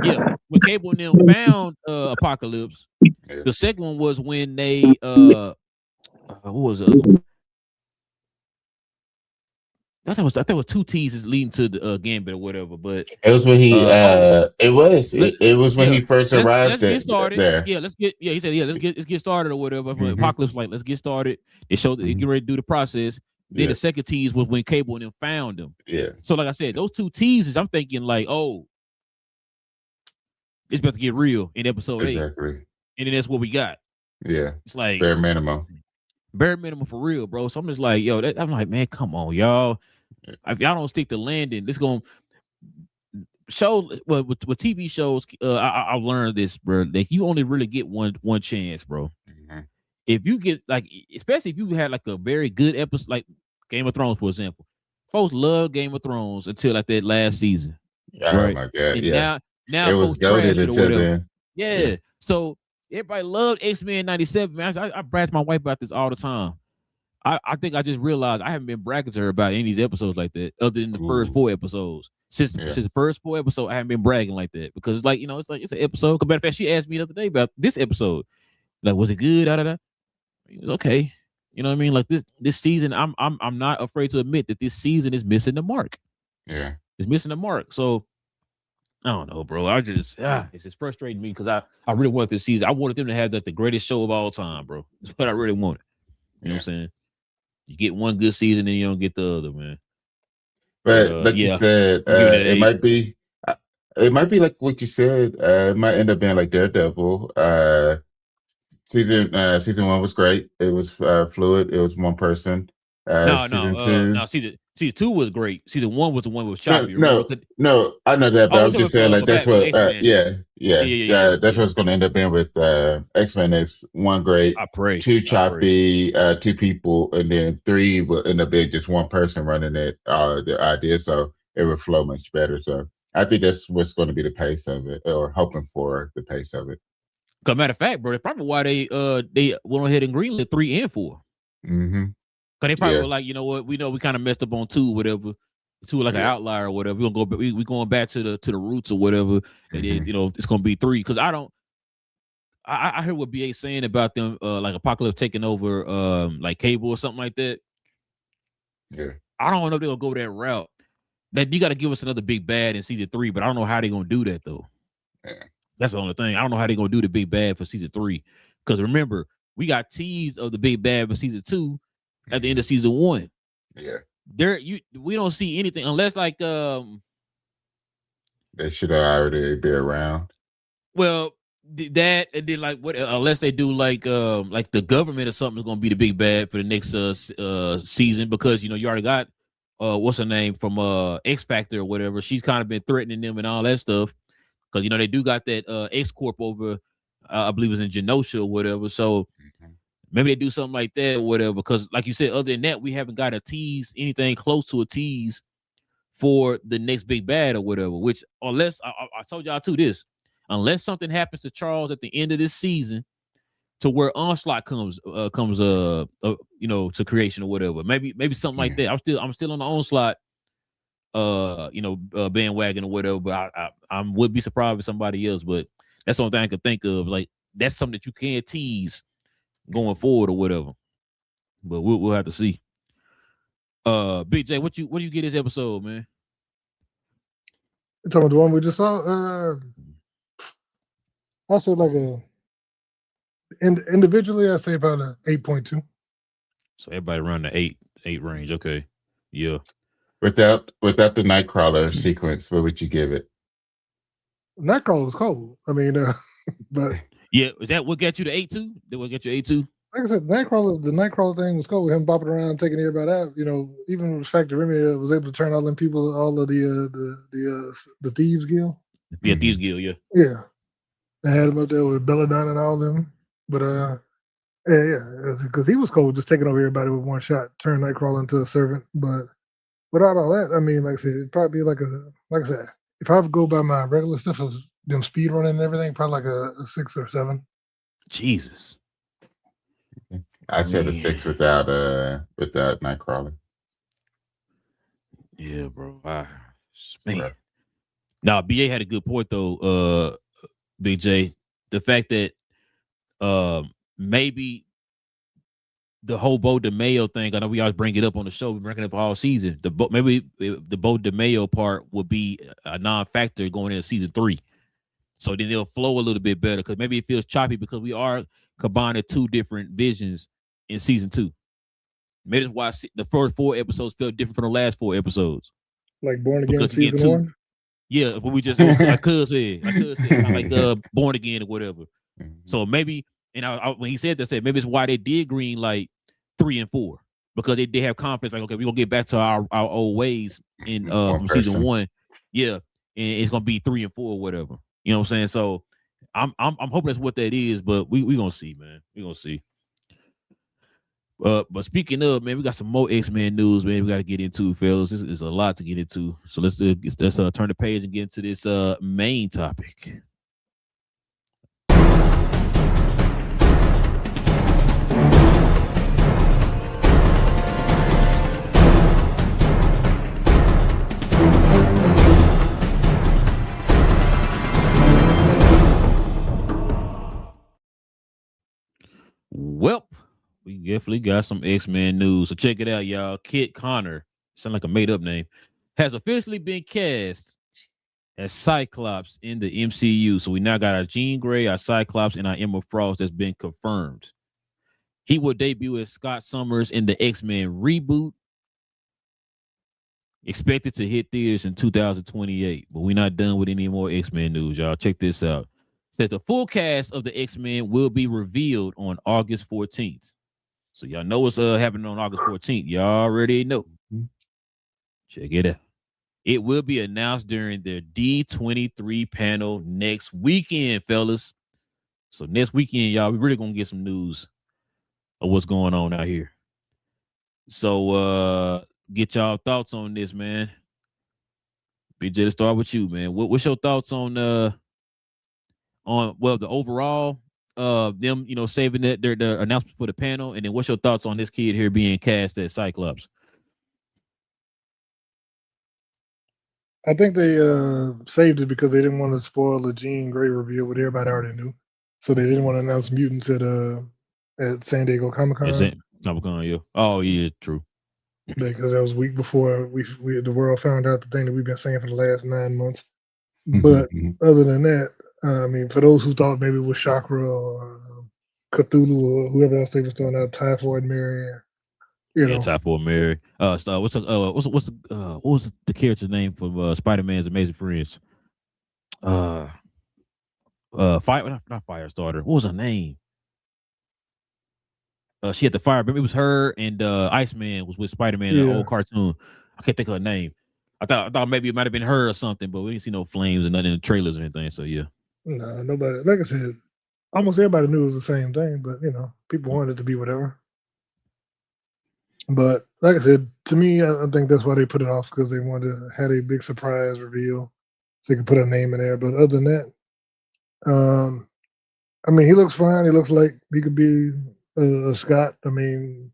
yeah, when Cable and them found Apocalypse. Yeah. The second one was when they what was the other one? I think it was 2 teases leading to the Gambit or whatever. But It was when he it was when yeah, he first arrived let's get started. there. Yeah, he said, yeah, let's get started or whatever. Mhm. Apocalypse like, let's get started. They showed that they get ready to do the process. Then the second tease was when Cable and them found them. Yeah. So like I said, those 2 teases, I'm thinking like, oh, it's about to get real in episode 8. Exactly. And then that's what we got. Yeah. It's like bare minimum for real, bro. So I'm just like, yo, I'm like, man, come on, y'all. If y'all don't stick to landing, this gonna show. Well, with TV shows, I've learned this, bro. That you only really get one chance, bro. Mm-hmm. If you get like, especially if you had like a very good episode, like Game of Thrones, for example. Folks love Game of Thrones until like that last season. Oh right? my god! And Yeah. Now It was folks trash goated it or until whatever. then. Yeah. So everybody loved X-Men 97. Man, I brag my wife about this all the time. I think I just realized I haven't been bragging to her about any of these episodes like that, other than the first 4 episodes. Since the first 4 episodes, I haven't been bragging like that because it's like, you know, it's an episode. Matter of fact, she asked me the other day about this episode. Like, was it good? It was okay. You know what I mean? Like this season, I'm not afraid to admit that this season is missing the mark. Yeah. It's missing the mark. So I don't know, bro. I just it's just frustrating me because I really wanted this season. I wanted them to have like the greatest show of all time, bro. That's what I really wanted. You know what I'm saying? You get one good season and you don't get the other, man. But like you said, it might be like what you said. It might end up being like Daredevil. Season 1 was great. It was fluid. It was one person. Season 2 was great. Season 1 was the one that was choppy. No, I know that, but I'm just saying like that's what. That's what's going to end up being with X-Men. It's 1 great, 2 choppy, 2 people, and then 3 will end up being just one person running it. The idea, so it will flow much better. So I think that's what's going to be the pace of it, or hoping for the pace of it. Cause matter of fact, bro, that's probably why they went ahead and greenlit 3 and 4. Mm-hmm. Cause they probably were like, you know what, we kind of messed up on 2, whatever. 2 like an outlier or whatever. We're gonna go, we going back to the roots or whatever, and then you know it's gonna be 3. Cause I heard what BA saying about them, like Apocalypse taking over, like Cable or something like that. Yeah, I don't know if they're gonna go that route. That you got to give us another big bad in season 3, but I don't know how they're gonna do that though. Yeah. That's the only thing. I don't know how they're gonna do the big bad for season 3. Because remember, we got teased of the big bad for season 2 at the end of season 1. Yeah. We don't see anything unless like they should already be around. Well, that, and then like what? Unless they do like the government or something is gonna be the big bad for the next season, because you already got what's her name from X Factor or whatever. She's kind of been threatening them and all that stuff, because they do got that X Corp over, I believe it's in Genosha or whatever. So maybe they do something like that or whatever. Because like you said, other than that, we haven't got a tease, anything close to a tease for the next big bad or whatever. Which unless I told y'all too this. Unless something happens to Charles at the end of this season, to where Onslaught comes to creation or whatever. Maybe something like that. I'm still on the Onslaught bandwagon or whatever. But I would be surprised with somebody else. But that's the only thing I could think of. Like that's something that you can tease going forward or whatever. But we'll have to see. Big J, what you get this episode, man? You talking about the one we just saw? I say like individually, I say about a 8.2. So everybody around the 8 range. Okay, yeah. Without the Nightcrawler sequence, what would you give it? Nightcrawler is cold. I mean, but yeah, is that what got you to 8.2? That what got you 8.2? Like I said, the Nightcrawler thing was cool. Him bopping around, taking everybody out. Even the fact that Remy was able to turn all them people, all of the Thieves Guild. Yeah, Thieves Guild. Yeah. Yeah. I had him up there with Belladonna and all them. But yeah, because he was cool, just taking over everybody with one shot, turn Nightcrawler into a servant. But without all that, I mean, like I said, it'd probably be like I said, if I would go by my regular stuff of them speed running and everything, probably like a 6 or 7. Jesus. I said a 6 without Nightcrawler. Yeah, bro. Man. Now, BA had a good point though, Big J. The fact that maybe the whole Bo DeMayo thing, I know we always bring it up on the show, we bring it up all season. Maybe the Bo DeMayo part would be a non-factor going into season 3. So then it'll flow a little bit better, because maybe it feels choppy because we are combining 2 different visions in season 2. Maybe that's why the first 4 episodes felt different from the last 4 episodes. Like Born Again season 1? Yeah, what we just like Cuz said, like Born Again or whatever. Mm-hmm. So maybe, and when he said that, said maybe it's why they did green like 3 and 4, because they have confidence. Like, okay, we're gonna get back to our old ways in from season 1. Yeah, and it's gonna be 3 and 4 or whatever. You know what I'm saying? So I'm hoping that's what that is, but we gonna see, man. We gonna see. But speaking of, man, we got some more X-Men news, man. We got to get into, fellas. This is a lot to get into. So let's turn the page and get into this main topic. Well, we definitely got some X-Men news. So check it out, y'all. Kit Connor, sound like a made-up name, has officially been cast as Cyclops in the MCU. So we now got our Jean Grey, our Cyclops, and our Emma Frost that's been confirmed. He will debut as Scott Summers in the X-Men reboot, expected to hit theaters in 2028. But we're not done with any more X-Men news, y'all. Check this out. It says the full cast of the X-Men will be revealed on August 14th. So y'all know what's happening on August 14th. Y'all already know. Check it out. It will be announced during their D23 panel next weekend, fellas. So next weekend, y'all, we're really gonna get some news of what's going on out here. So get y'all thoughts on this, man. BJ, let's start with you, man. What's your thoughts on the overall them, saving their announcement for the panel, and then what's your thoughts on this kid here being cast as Cyclops? I think they saved it because they didn't want to spoil the Jean Grey reveal, what everybody already knew. So they didn't want to announce mutants at San Diego Comic-Con. Comic-Con, yeah. Oh, yeah, true. Because that was a week before the world found out the thing that we've been saying for the last 9 months. But other than that, I mean, for those who thought maybe it was Chakra or Cthulhu or whoever else they was throwing out, Typhoid Mary, Typhoid Mary. What was the character's name from Spider-Man's Amazing Friends? not Firestarter. What was her name? She had the fire. It was her and Iceman was with Spider-Man in the old cartoon. I can't think of her name. I thought maybe it might have been her or something, but we didn't see no flames and nothing in the trailers or anything. So yeah. No, nobody. Like I said, almost everybody knew it was the same thing, but people wanted it to be whatever. But like I said, to me, I think that's why they put it off, because they wanted to have a big surprise reveal so they could put a name in there. But other than that, I mean, he looks fine. He looks like he could be a Scott. I mean,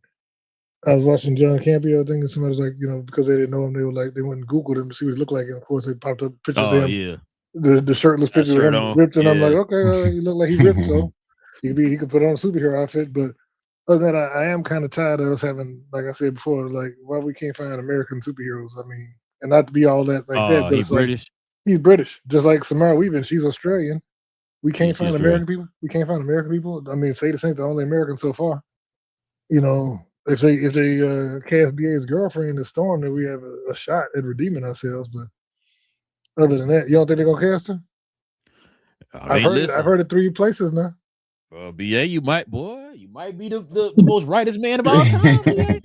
I was watching John Campea, I think, and somebody was like, because they didn't know him, they were like, they went and Googled him to see what he looked like, and of course they popped up pictures of him. Yeah. The shirtless picture of him on. ripped, and I'm like, okay, he looked like he ripped, so he could put on a superhero outfit. But other than that, I am kind of tired of us having, like I said before, like, why we can't find American superheroes. I mean, and not to be all that like that, but he's British. He's British, just like Samara Weaving. She's Australian. We can't find American people. We can't find American people. I mean, Sadie Saint's the only American so far. If they cast BA's girlfriend as Storm, then we have a shot at redeeming ourselves. But other than that, you don't think they're gonna cast her? I've heard it 3 places now. BA, you might be the most rightest man of all time. BA.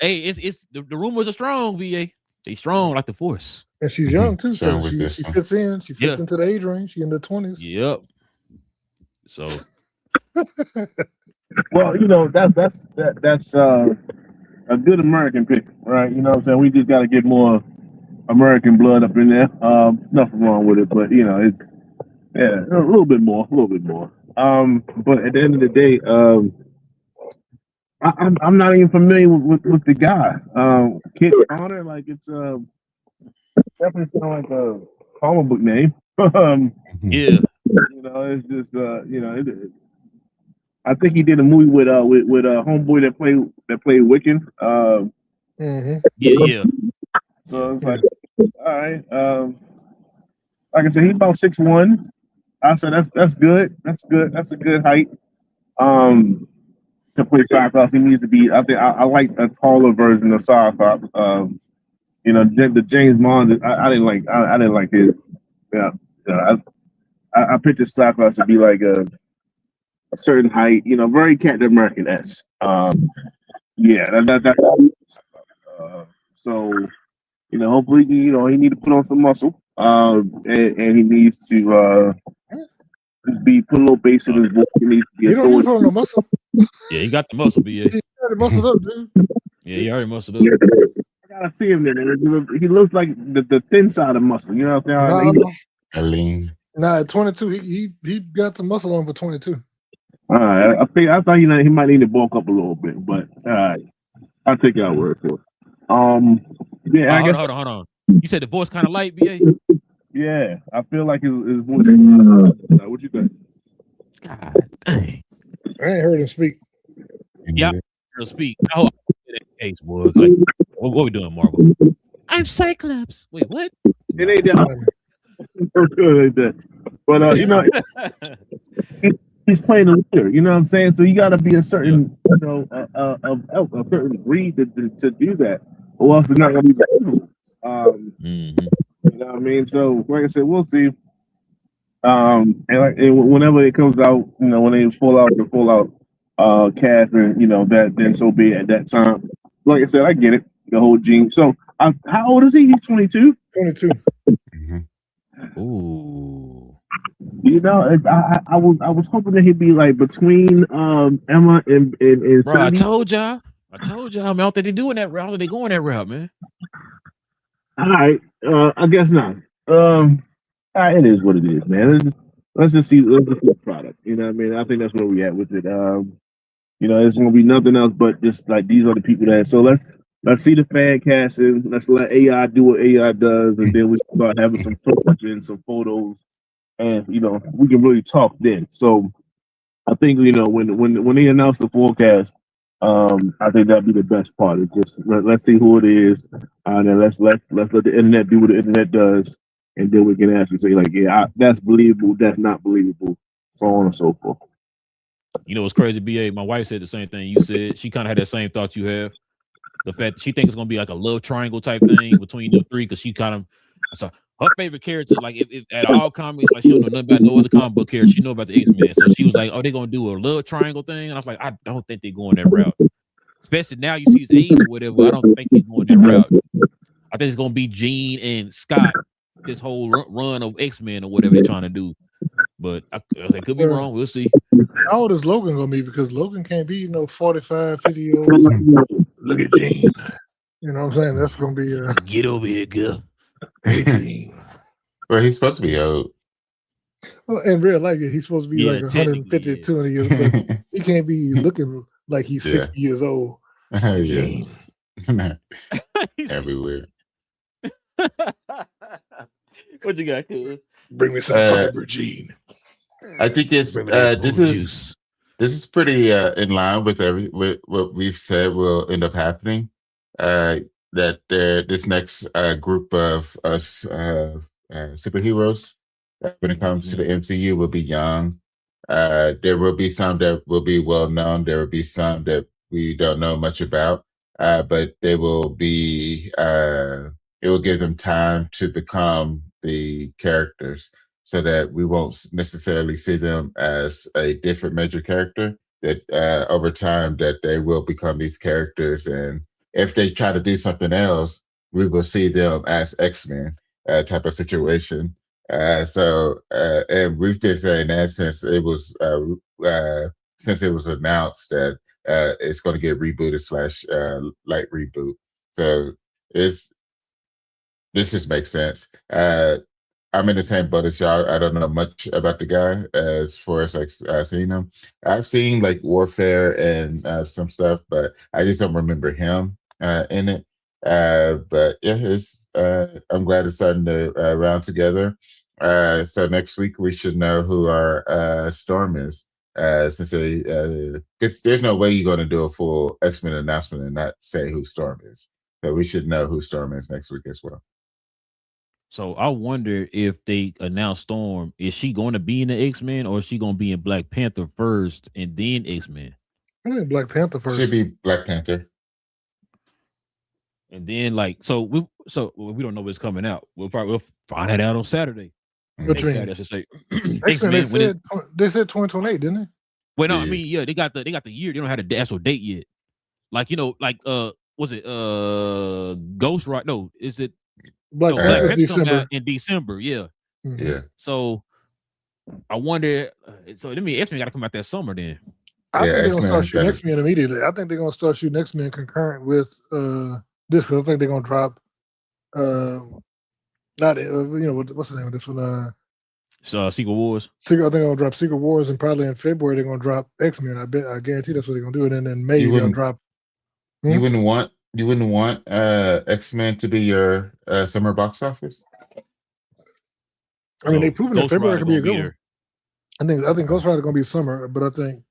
Hey, it's the rumors are strong. BA, they strong like the Force. And she's young too, so she fits in. She fits into the age range. She's in the 20s. Yep. So, well, that's a good American pick, right? You know what I'm saying? We just got to get more American blood up in there. Nothing wrong with it, but it's a little bit more. But at the end of the day, I'm not even familiar with the guy. Kit Connor, like it's definitely sound like a comic book name. Yeah. It's just I think he did a movie with homeboy that played Wiccan. Yeah. So it's like, all right. Like I said, he's about 6'1". I said that's good. That's good. That's a good height. To play Cyclops, he needs to be. I think I like a taller version of Cyclops. The James Bond. I didn't like. I didn't like his. Yeah. I pictured Cyclops to be like a certain height. Very Captain American-esque. So hopefully he need to put on some muscle. And he needs to just put a little bass in his voice. He don't need to put on no muscle. Yeah, he got the muscle, BA. He already muscled up, dude. Yeah, he already muscled up. I gotta see him there. He looks like the thin side of muscle. You know what I'm saying? Lean. Nah, at 22, he got some muscle on for 22. All right, I thought he might need to bulk up a little bit, but all right, I'll take your word for it. Yeah, I guess. Hold on. You said the voice kind of light, BA. Yeah, I feel like his voice. What you think? God dang. I ain't heard him speak. Yeah, he'll speak. I hope that case was like, what we doing, Marvel? I'm Cyclops. Wait, what? It ain't that. But he's playing a leader. You know what I'm saying? So you got to be a certain, a certain breed to do that, or else it's not going to be believable. You know what I mean? So, like I said, we'll see. And whenever it comes out, when they pull out cast, and that, then so be it at that time. Like I said, I get it, the whole gene. So, how old is he? He's 22. 22. Ooh. I was hoping that he'd be like between Emma and Bro, I told y'all. I don't think they're doing that route. They going that route, man. All right, I guess not. It is what it is, man. Let's just see the product. You know what I mean? I think that's where we at with it. It's gonna be nothing else but just like these are the people that. So let's see the fan casting. Let's let AI do what AI does, and then we start having some footage and some photos, and we can really talk then. So I think when they announce the forecast, I think that'd be the best part. It's just let's see who it is, and then let's let the internet do what the internet does, and then we can actually say like, yeah, that's believable, that's not believable, so on and so forth. What's crazy, BA? My wife said the same thing you said. She kind of had that same thought you have. The fact she thinks it's gonna be like a love triangle type thing between the three, because she kind of, her favorite character, like if at all comics, like she don't know nothing about no other comic book character. She know about the X-Men. So she was like, "Oh, they're gonna do a love triangle thing," and I was like, "I don't think they're going that route." Especially now you see his age or whatever. I don't think he's going that route. I think it's gonna be Jean and Scott this whole run of X-Men or whatever they're trying to do. But I could be wrong. We'll see. How old is Logan gonna be? Because Logan can't be 45, 50 years old. Look at Jean. You know what I'm saying? That's gonna be get over here, girl. Hey, Jean. Well, he's supposed to be old. Well, in real life, he's supposed to be like 150, 200 years, but he can't be looking like he's 60 years old. Yeah. Everywhere. What you got, cuz? Bring me some fiber, Gene. I think it's this is pretty in line with what we've said will end up happening. That this next group of us superheroes when it comes to the MCU will be young. There will be some that will be well known. There will be some that we don't know much about, but they will be. It will give them time to become the characters, so that we won't necessarily see them as a different major character. That over time, that they will become these characters, and if they try to do something else, we will see them as X-Men type of situation. And we've been saying that since it was announced that it's going to get rebooted / light reboot. So this just makes sense. I'm in the same boat as y'all. I don't know much about the guy as far as I've seen him. I've seen like Warfare and some stuff, but I just don't remember him in it. But yeah, I'm glad it's starting to round together. So next week we should know who our Storm is. Since there's no way you're going to do a full X-Men announcement and not say who Storm is. So we should know who Storm is next week as well. So I wonder if they announce Storm, is she going to be in the X-Men or is she going to be in Black Panther first and then X-Men? I think Black Panther first. Should be Black Panther. And then we don't know what's coming out. We'll find that out on Saturday. What you mean? Saturday, I should say. X-Men, they said 2028, didn't they? Well, no, I mean, they got the year. They don't have the actual date yet. Was it Ghost Rider? No, is it Black Panther coming out in December? Yeah. Mm-hmm. Yeah. So I wonder. So I mean, X-Men got to come out that summer then. I think they're gonna start shooting X-Men immediately. I think they're gonna start shooting X-Men concurrent with this. Cause I think they're gonna drop. What's the name of this one? Secret Wars. I think they're gonna drop Secret Wars, and probably in February they're gonna drop X-Men. I guarantee that's what they're gonna do. And then in May they'll drop. You wouldn't want X-Men to be your summer box office? I mean, they've proven that February can be a good one. I think Ghost Rider gonna be summer, but I think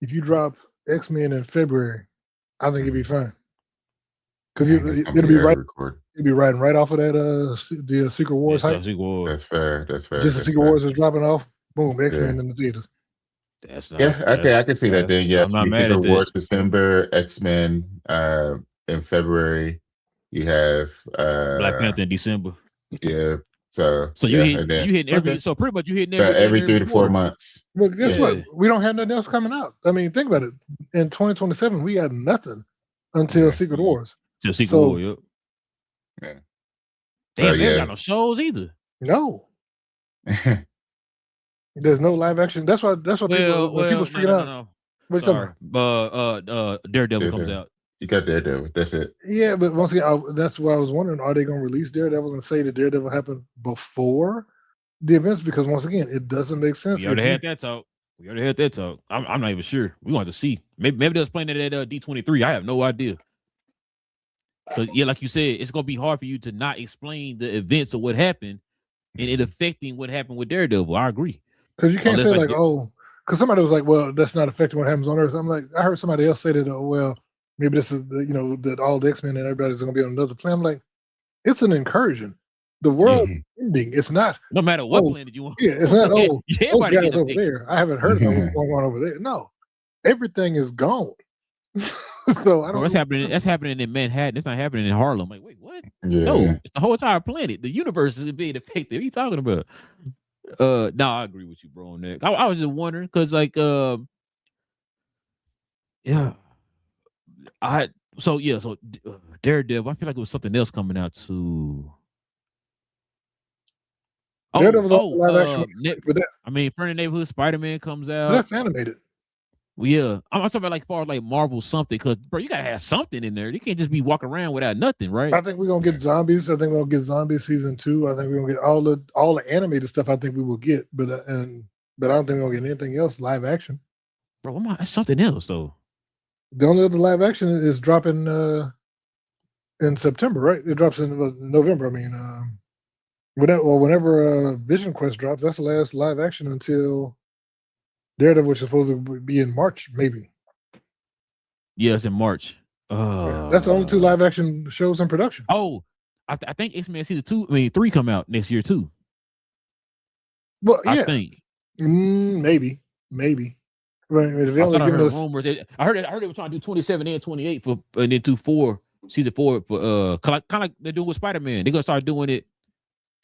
if you drop X-Men in February, I think it'd be fine. Because it'll be right. You'll be riding right off of that the Secret Wars hype. That's fair. Just the Secret Wars is dropping off. Boom, X-Men in the theaters. I can see that then. Yeah, I'm not mad Secret at Wars December, X-Men in February. You have Black Panther in December. Yeah. So you hitting every. So pretty much you hitting every 3 to 4 months. Well, guess what? We don't have nothing else coming out. I mean, think about it. In 2027, we had nothing until Secret Wars. Till Secret Wars. Yep. Yeah. Damn, they ain't got no shows either. No. There's no live action. That's what people freaking out. No. What are you talking about? Daredevil comes out. You got Daredevil. That's it. Yeah, but once again, that's why I was wondering: are they going to release Daredevil and say that Daredevil happened before the events? Because once again, it doesn't make sense. We already had that talk. I'm not even sure. We want to see. Maybe they was playing it at D23. I have no idea. Because like you said, it's gonna be hard for you to not explain the events of what happened and it affecting what happened with Daredevil. I agree. Because you can't say because somebody was like, well, that's not affecting what happens on Earth. I'm like, I heard somebody else say that, maybe this is that all the X-Men and everybody's gonna be on another planet. I'm like, it's an incursion. The world ending. It's not. No matter what planet you want. Yeah, it's not. Those guys over there. there. I haven't heard about what's going on over there. No, everything is gone. So I don't. Bro, that's happening. That's happening in Manhattan. It's not happening in Harlem. Like, wait, what? Yeah. No, it's the whole entire planet. The universe is being affected. What are you talking about? No, I agree with you, bro. On that, I was just wondering because, like, yeah, so Daredevil. I feel like it was something else coming out too. Daredevil's also live action. I mean, Friendly Neighborhood Spider-Man comes out. That's animated. Well, yeah, I'm talking about like far as like Marvel something, because bro, you gotta have something in there. You can't just be walking around without nothing, right? I think we're gonna get zombies. I think we're gonna get Zombies season 2. I think we're gonna get all the animated stuff. I think we will get, but I don't think we're gonna get anything else live action. Bro, that's something else though. The only other live action is dropping in September, right? It drops in November. I mean, whenever Vision Quest drops, that's the last live action until Daredevil, which is supposed to be in March, maybe. Yeah, it's in March. That's the only 2 live action shows in production. Oh, I think X-Men season 3 come out next year too. Well, yeah, I think maybe. Right, if they only I heard us... rumors. I heard they were trying to do 27 and 28 for, and then do season 4 for kind of like they're doing with Spider-Man. They're gonna start doing it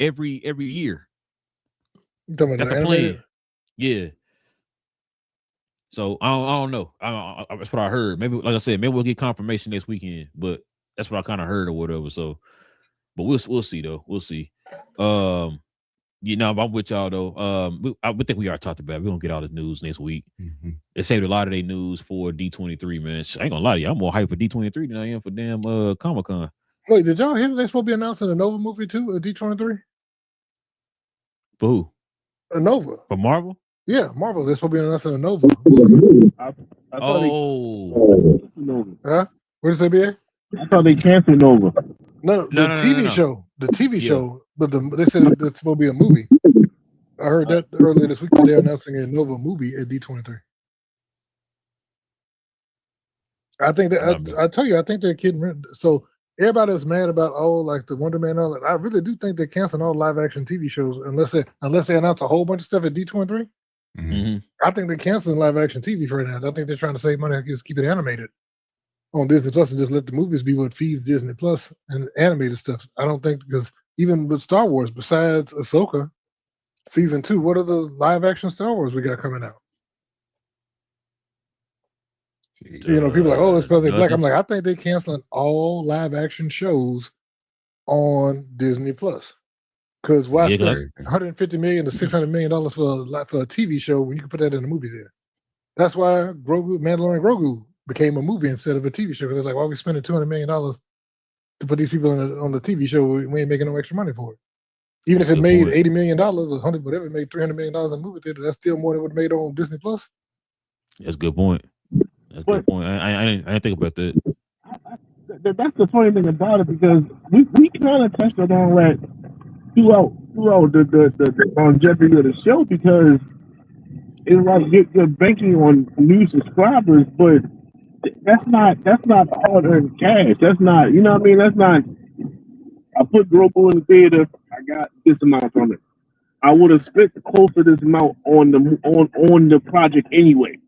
every year. That's the plan. Yeah. So I don't know. That's what I heard. Maybe, like I said, maybe we'll get confirmation next weekend. But that's what I kind of heard or whatever. So, but we'll see though. We'll see. I'm with y'all though. I think we already talked about it. We're gonna get all the news next week. Mm-hmm. They saved a lot of their news for D23, man. I ain't gonna lie to you. I'm more hyped for D23 than I am for damn Comic-Con. Wait, did y'all hear they're supposed to be announcing a Nova movie too at D23? For who? A Nova. For Marvel? Yeah, Marvel. They're supposed to be announcing a Nova. I Huh? What did you say, BA? I thought they canceled Nova. No, the TV show. The TV show, but they said it's supposed to be a movie. I heard that earlier this week that they're announcing a Nova movie at D23. I think that I tell you, I think they're kidding. So everybody was mad about like the Wonder Man and all that. I really do think they're canceling all live action TV shows unless they announce a whole bunch of stuff at D23. Mm-hmm. I think they're canceling live action TV for right now. I think they're trying to save money and just keep it animated on Disney Plus and just let the movies be what feeds Disney Plus and animated stuff. I don't think, because even with Star Wars, besides Ahsoka season 2, what are the live action Star Wars we got coming out? People are like, oh, it's because they're black. I'm like, I think they're canceling all live action shows on Disney Plus. Because why spend $150 million to $600 million for a TV show when you can put that in a movie there? That's why Mandalorian Grogu became a movie instead of a TV show. Because they're like, why are we spending $200 million to put these people on the TV show? We ain't making no extra money for it. Even if it made $80 million or $100, whatever, it made $300 million in a movie theater, that's still more than what it made on Disney Plus. That's a good point. That's a good point. I didn't think about that. That's the funny thing about it, because we kind of touched on that throughout the longevity of the show, because it's like you're banking on new subscribers, but that's not hard-earned cash. That's not, you know what I mean? That's not. I put Grogu in the theater. I got this amount from it. I would have spent close to this amount on the project anyway.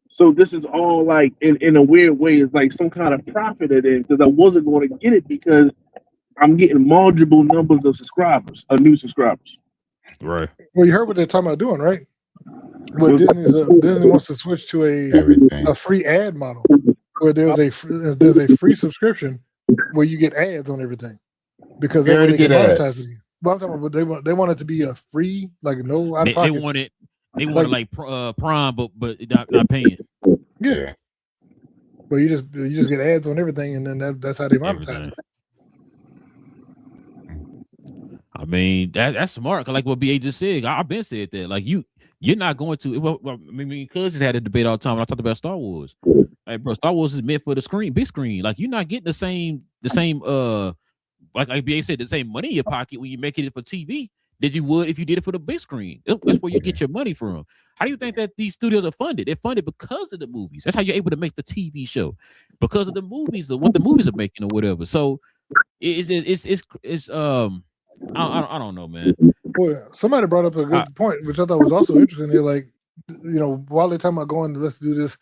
So this is all like in a weird way, it's like some kind of profit in it, because I wasn't going to get it because I'm getting multiple numbers of subscribers, of new subscribers. Right. Well, you heard what they're talking about doing, right? Well, Disney wants to switch to a free ad model, where there's a free subscription where you get ads on everything, because they want to get monetized. But I'm talking about they want it to be a free, like no out of pocket. They want like Prime, but not paying. Yeah. But you just get ads on everything, and then that's how they monetize it. I mean, that's smart. Like what BA just said, I've been said that. Like you're not going to. Well, I mean, cousins had a debate all the time when I talked about Star Wars. Like, bro, Star Wars is meant for the screen, big screen. Like, you're not getting the same like BA said, the same money in your pocket when you're making it for TV that you would if you did it for the big screen. That's where you get your money from. How do you think that these studios are funded? They're funded because of the movies. That's how you're able to make the TV show, because of the movies, or what the movies are making, or whatever. So it's I don't know, man. Well, somebody brought up a good point, which I thought was also interesting. They're like, while they're talking about let's do this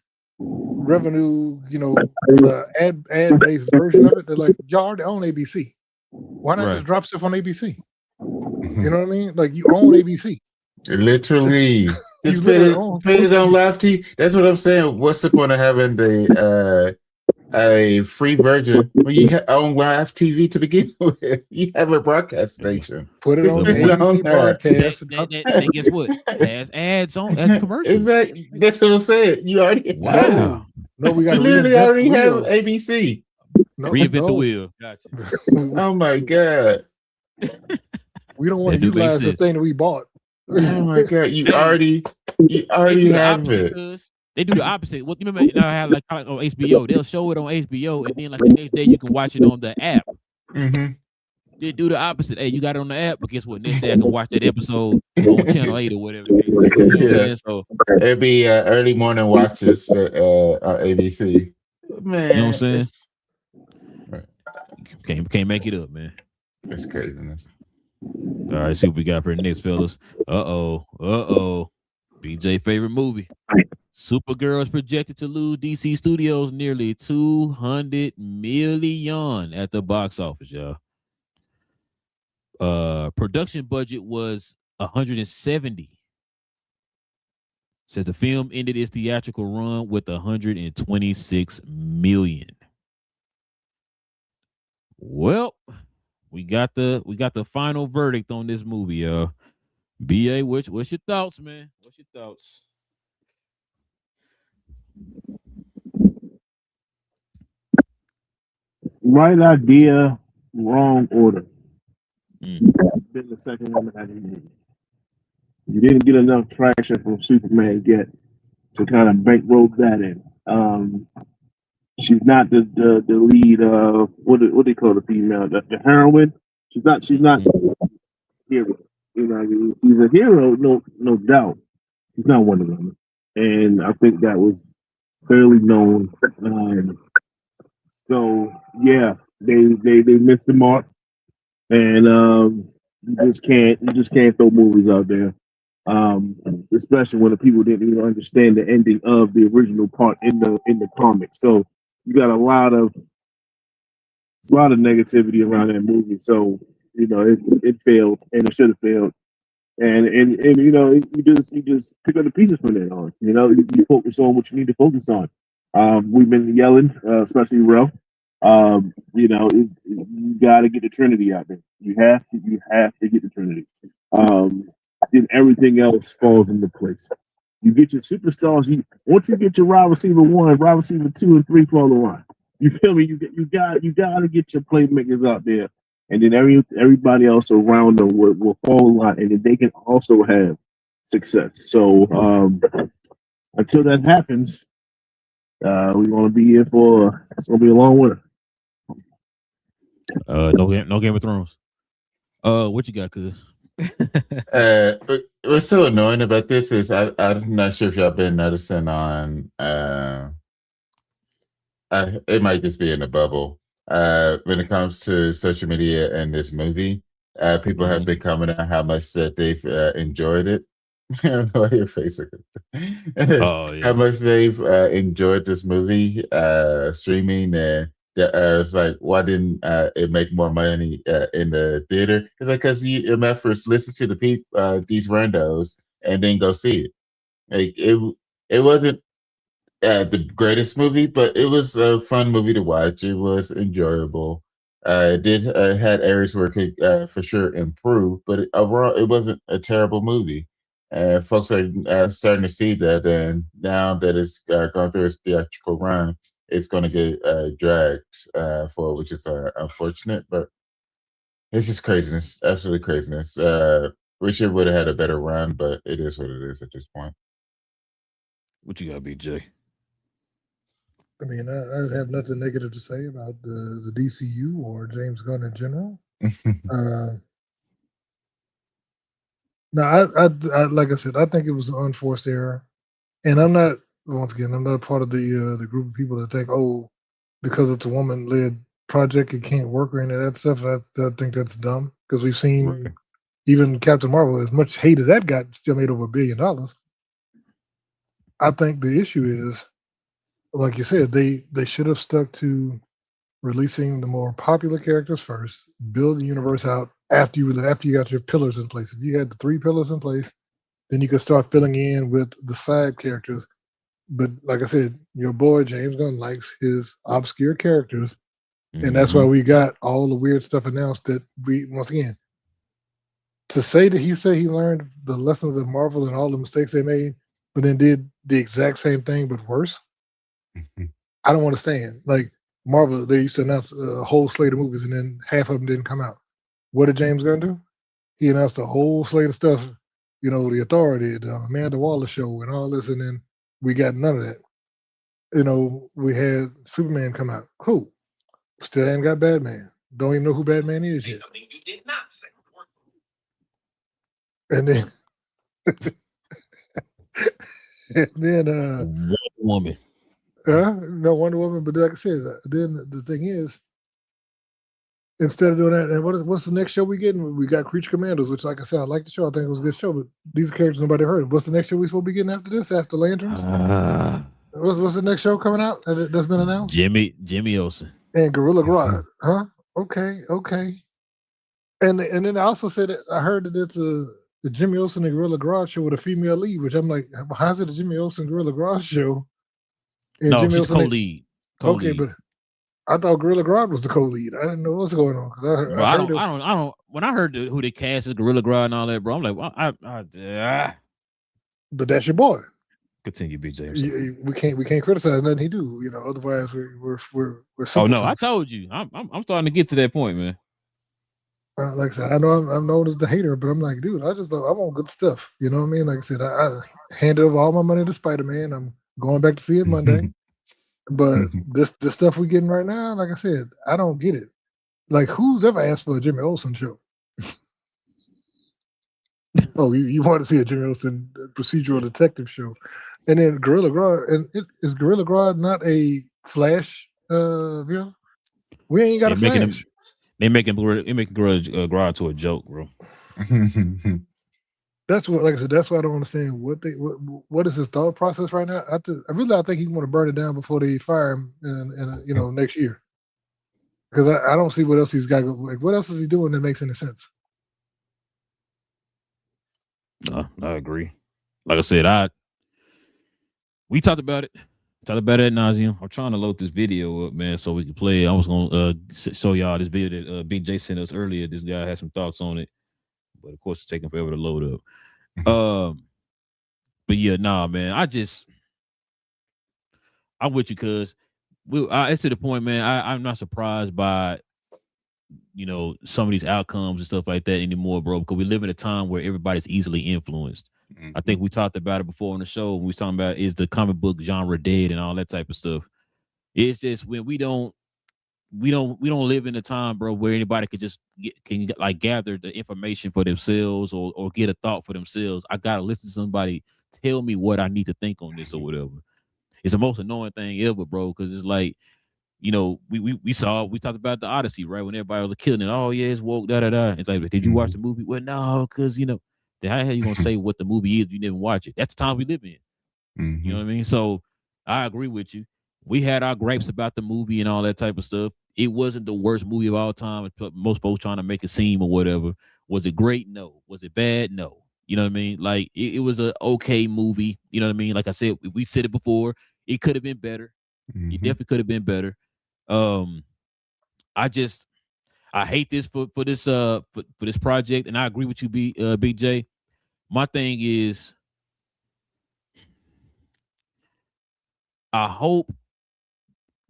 revenue, the ad based version of it. They're like, y'all already own ABC. Why not just drop stuff on ABC? You know what I mean? Like you own ABC. Literally. You Just literally put it on live TV. That's what I'm saying. What's the point of having a free version when you own live TV to begin with? You have a broadcast station. Put it on the ABC broadcast. And guess what? Has ads on as commercials. Exactly. That's what I'm saying. You already wow. No, we got to literally reinvent already the have wheel. ABC. Reinvent the wheel. Gotcha. Oh my god. We don't want to utilize the thing that we bought. Oh my god! You already have it. They do the opposite. What you remember? Now I have like on HBO. They'll show it on HBO, and then like the next day you can watch it on the app. Mm-hmm. They do the opposite. Hey, you got it on the app, but guess what? Next day I can watch that episode on Channel 8 or whatever. Yeah. So it'd be early morning watches on ABC. Man, you know what I'm saying? Can't make it up, man. That's craziness. All right, see what we got for the next, fellas. BJ favorite movie. Supergirl is projected to lose DC Studios nearly $200 million at the box office, y'all. Production budget was $170. Says the film ended its theatrical run with $126 million. Well, we got the final verdict on this movie, y'all. BA, what's your thoughts, man? What's your thoughts? Right idea, wrong order. Been the second one that I didn't. You didn't get enough traction from Superman yet to kind of bankroll that in. She's not the lead. What do they call the female? The heroine. She's not a hero. She's a hero, no doubt. She's not one of them, and I think that was fairly known. So yeah, they missed the mark, and you just can't throw movies out there, especially when the people didn't even understand the ending of the original part in the comics. So you got a lot of negativity around that movie. So it failed, and it should have failed. And you just pick up the pieces from there on. You focus on what you need to focus on. We've been yelling, especially Rel. You got to get the Trinity out there. You have to get the Trinity. Then everything else falls into place. You get your superstars. Once you get your wide receiver 1, wide receiver 2, and 3 fall the line. You feel me? You got to get your playmakers out there, and then everybody else around them will fall in line, and then they can also have success. So until that happens, we're gonna be here for it's gonna be a long winter. No Game of Thrones. What you got, cuz? What's so annoying about this is I'm not sure if y'all been noticing on it might just be in the bubble. When it comes to social media and this movie, people have been commenting on how much that they've enjoyed it. I don't know why your face. Oh, yeah. How much they've enjoyed this movie streaming, and it's like, why didn't it make more money in the theater? It's like, because you first listen to the people, these randos, and then go see it. Like it wasn't the greatest movie, but it was a fun movie to watch. It was enjoyable. It did had areas where it could for sure improve, but overall, it wasn't a terrible movie. Folks are starting to see that, and now that it's gone through its theatrical run, it's going to get dragged for, which is unfortunate. But it's just craziness, absolutely craziness. Wish it would have had a better run, but it is what it is at this point. What you got, BJ? I mean, I have nothing negative to say about the DCU or James Gunn in general. Now, I like I said, I think it was an unforced error, and I'm not part of the group of people that think, oh, because it's a woman-led project, it can't work or any of that stuff. I think that's dumb, because we've seen even Captain Marvel, as much hate as that got, still made over $1 billion. I think the issue is like you said, they should have stuck to releasing the more popular characters first, build the universe out after you got your pillars in place. If you had the 3 pillars in place, then you could start filling in with the side characters. But like I said, your boy James Gunn likes his obscure characters, and that's why we got all the weird stuff announced. That we once again to say that he said he learned the lessons of Marvel and all the mistakes they made, but then did the exact same thing but worse. I don't understand. Like Marvel, they used to announce a whole slate of movies, and then half of them didn't come out. What did James Gunn do? He announced a whole slate of stuff. The Authority, the Amanda Waller show, and all this, and then we got none of that. We had Superman come out. Cool. Still haven't got Batman. Don't even know who Batman is yet. And then, and then, Wonder Woman. no Wonder Woman. But like I said, then the thing is, instead of doing that, and what's the next show we getting? We got Creature Commandos, which, like I said, I like the show. I think it was a good show, but these are characters nobody heard of. What's the next show we supposed to be getting after this? After Lanterns? What's the next show coming out that's been announced? Jimmy Olsen and Gorilla Grodd. Huh? Okay. And then I also said that I heard that it's the Jimmy Olsen and Gorilla Grodd show with a female lead, which I'm like, how's it a Jimmy Olsen Gorilla Grodd show? And no, Jimmy she's Olsen co-lead. Okay, but I thought Gorilla Grodd was the co-lead. I didn't know what's going on because I don't. When I heard who they cast as Gorilla Grodd and all that, bro, I'm like, well, But that's your boy. Continue, BJ. We can't criticize nothing he do. Otherwise we're. Oh no, I told you, I'm starting to get to that point, man. Like I said, I know I'm known as the hater, but I'm like, dude, I want good stuff. You know what I mean? Like I said, I handed over all my money to Spider-Man. I'm going back to see it Monday. But this stuff we getting right now, like I said, I don't get it. Like, who's ever asked for a Jimmy Olsen show? Oh, you want to see a Jimmy Olsen procedural detective show, and then Gorilla Grodd, and is Gorilla Grodd not a Flash? We ain't got a Flash. They making Gorilla Grodd to a joke, bro. That's what, like I said, that's why I don't understand what is his thought process right now. I think he want to burn it down before they fire him, in next year. Because I don't see what else he's got. Like, what else is he doing that makes any sense? No, I agree. Like I said, we talked about it. Talked about it ad nauseum. I'm trying to load this video up, man, so we can play it. I was gonna show y'all this video that Big J sent us earlier. This guy had some thoughts on it, but of course it's taking forever to load up. But yeah, nah, man. I'm with you, cuz it's to the point, man. I'm not surprised by some of these outcomes and stuff like that anymore, bro, because we live in a time where everybody's easily influenced. I think we talked about it before on the show. We was talking about, is the comic book genre dead and all that type of stuff. It's just when we don't live in a time, bro, where anybody could just gather the information for themselves or get a thought for themselves. I gotta listen to somebody tell me what I need to think on this or whatever. It's the most annoying thing ever, bro, because it's like, we talked about the Odyssey, right? When everybody was killing it. Oh yeah, it's woke, da-da-da. It's like, did you watch the movie? Well, no, because how the hell you gonna say what the movie is if you didn't watch it? That's the time we live in. You know what I mean? So I agree with you. We had our gripes about the movie and all that type of stuff. It wasn't the worst movie of all time. Most folks trying to make it seem or whatever. Was it great? No. Was it bad? No. You know what I mean? Like, it was an okay movie. You know what I mean? Like I said, we've said it before. It could have been better. It definitely could have been better. I hate this for this project, and I agree with you, Big J. My thing is, I hope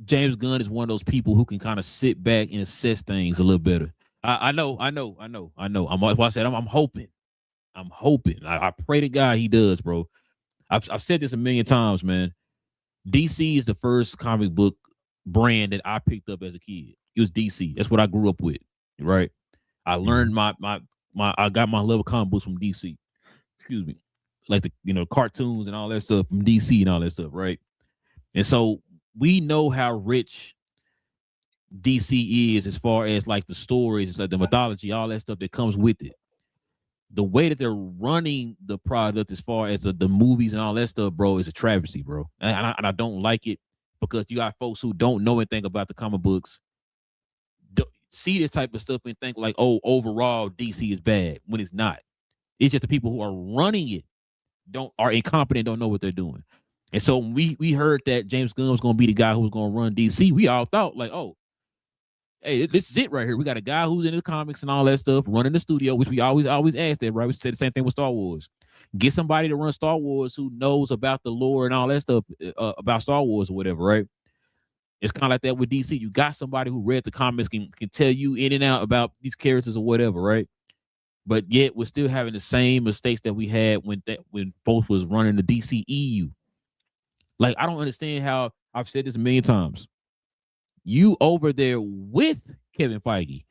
James Gunn is one of those people who can kind of sit back and assess things a little better. I know. I'm hoping. I pray to God he does, bro. I've said this a million times, man. DC is the first comic book brand that I picked up as a kid. It was DC. That's what I grew up with, right? I learned I got my love of comic books from DC. Excuse me. Like the cartoons and all that stuff from DC and all that stuff, right? And so we know how rich DC is as far as like the stories, like the mythology, all that stuff that comes with it. The way that they're running the product as far as the movies and all that stuff, bro, is a travesty, bro. And I don't like it. because you got folks who don't know anything about the comic books, see this type of stuff and think like, oh, overall DC is bad when it's not. It's just the people who are running it are incompetent, don't know what they're doing. And so when we heard that James Gunn was going to be the guy who was going to run DC, we all thought like, oh, hey, this is it right here. We got a guy who's in the comics and all that stuff running the studio, which we always asked that, right? We said the same thing with Star Wars. Get somebody to run Star Wars who knows about the lore and all that stuff about Star Wars or whatever, right? It's kind of like that with DC. You got somebody who read the comics can tell you in and out about these characters or whatever, right? But yet we're still having the same mistakes that we had when both was running the DCEU. Like, I don't understand how, I've said this a million times. You over there with Kevin Feige,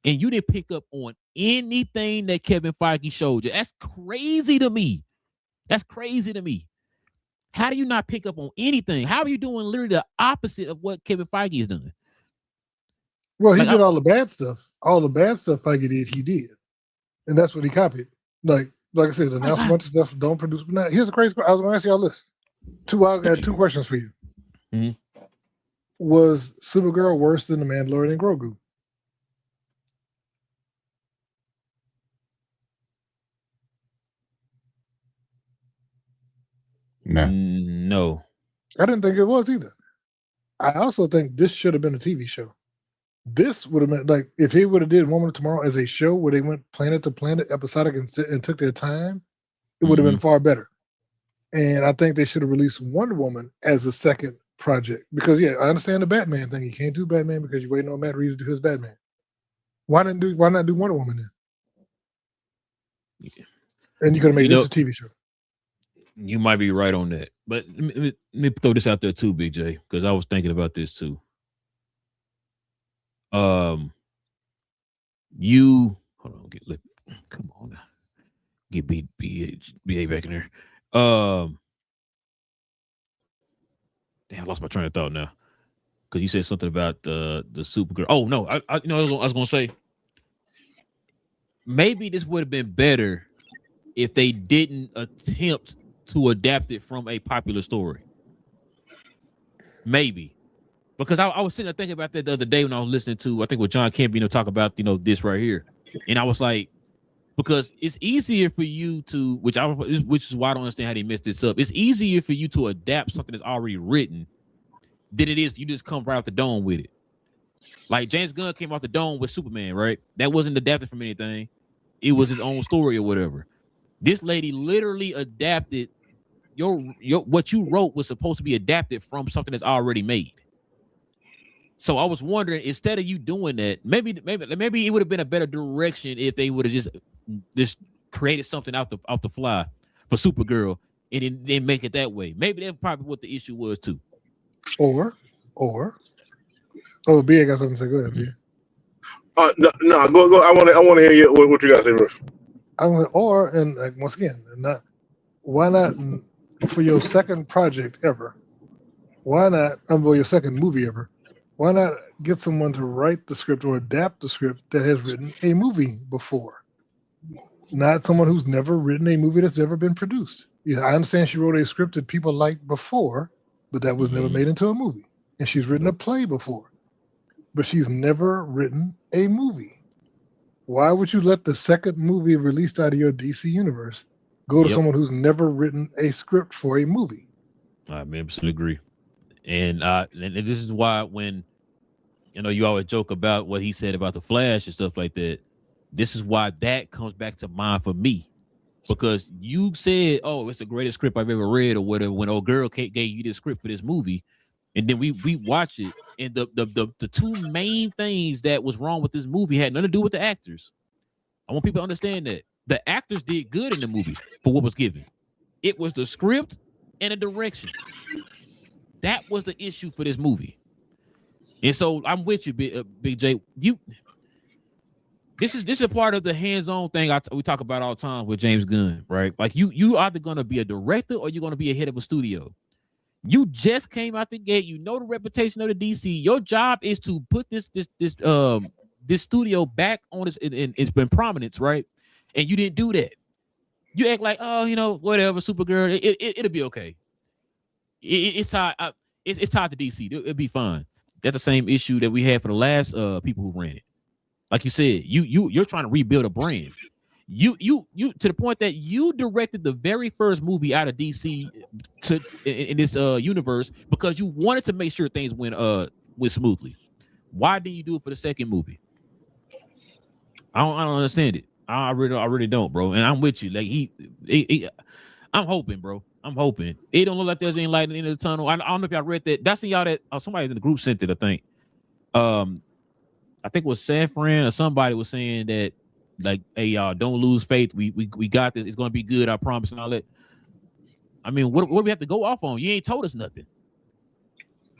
and you didn't pick up on anything that Kevin Feige showed you. That's crazy to me. That's crazy to me. How do you not pick up on anything? How are you doing literally the opposite of what Kevin Feige is doing? Well, he did all the bad stuff. All the bad stuff Feige did, he did. And that's what he copied. Like I said, announce a bunch of stuff, don't produce. But now, here's a crazy question. I was going to ask y'all this. I had two questions for you. Mm-hmm. Was Supergirl worse than the Mandalorian and Grogu? No. I didn't think it was either. I also think this should have been a TV show. This would have been like if he would have did Woman of Tomorrow as a show where they went planet to planet, episodic, and took their time, it would have been far better. And I think they should have released Wonder Woman as a second project because I understand the Batman thing. You can't do Batman because you're waiting on Matt Reeves to do his Batman. Why not do Wonder Woman then? Yeah. And you could have made this a TV show. You might be right on that, but let me throw this out there too, Big J, because I was thinking about this too. You hold on, come on now, get BA back in there. Damn, I lost my train of thought now because you said something about the Supergirl. Oh no, I was gonna say maybe this would have been better if they didn't attempt to adapt it from a popular story. Maybe. Because I was sitting there thinking about that the other day when I was listening to, I think with John Kemp, talk about, this right here. And I was like, because it's easier for you to, which is why I don't understand how they messed this up. It's easier for you to adapt something that's already written than it is for you just come right off the dome with it. Like James Gunn came off the dome with Superman, right? That wasn't adapted from anything. It was his own story or whatever. This lady literally adapted your what you wrote was supposed to be adapted from something that's already made. So I was wondering, instead of you doing that, maybe it would have been a better direction if they would have just created something out the fly for Supergirl and then make it that way. Maybe that's probably what the issue was too. Or B, I got something to say. Go ahead, B. No, go. I want to hear you, what you got to say, bro. Once again, why not for your second project ever? Why not for your second movie ever? Why not get someone to write the script or adapt the script that has written a movie before? Not someone who's never written a movie that's ever been produced. Yeah, I understand she wrote a script that people liked before, but that was never made into a movie. And she's written a play before, but she's never written a movie. Why would you let the second movie released out of your DC universe go to someone who's never written a script for a movie? I absolutely agree. And this is why when, you always joke about what he said about the Flash and stuff like that. This is why that comes back to mind for me. Because you said, oh, it's the greatest script I've ever read or whatever, when old girl gave you this script for this movie. And then we watch it. And the two main things that was wrong with this movie had nothing to do with the actors. I want people to understand that. The actors did good in the movie for what was given. It was the script and the direction. That was the issue for this movie. And so I'm with you, Big J. This is a part of the hands-on thing we talk about all the time with James Gunn, right? Like you either going to be a director or you're going to be a head of a studio. You just came out the gate. You know the reputation of the DC. Your job is to put this studio back on it's been prominence, right? And you didn't do that. You act like, oh, whatever, Supergirl, it'll be okay. It's time. it's tied to DC. It'll be fine. That's the same issue that we had for the last people who ran it. Like you said, you're trying to rebuild a brand. You to the point that you directed the very first movie out of DC in this universe because you wanted to make sure things went smoothly. Why didn't you do it for the second movie? I don't understand it. I really don't, bro. And I'm with you. Like I'm hoping, bro. I'm hoping. It don't look like there's any light at the end of the tunnel. I don't know if y'all read that. That's in y'all that somebody in the group sent it, I think. I think it was San Fran or somebody was saying that, like, hey, y'all, don't lose faith. We got this. It's gonna be good, I promise, and all that. I mean, what do we have to go off on? You ain't told us nothing.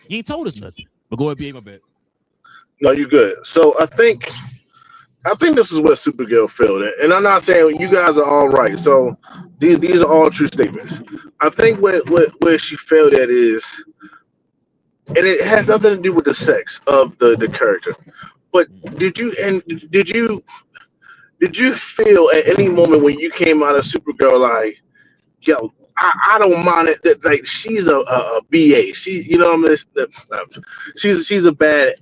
But go ahead, BA, my bad. No, you're good. So I think this is where Supergirl failed at. And I'm not saying you guys are all right. So these are all true statements. I think where she failed at is, and it has nothing to do with the sex of the character. But did you feel at any moment when you came out of Supergirl like, yo, I don't mind it that like she's a BA. She, you know, she's a bad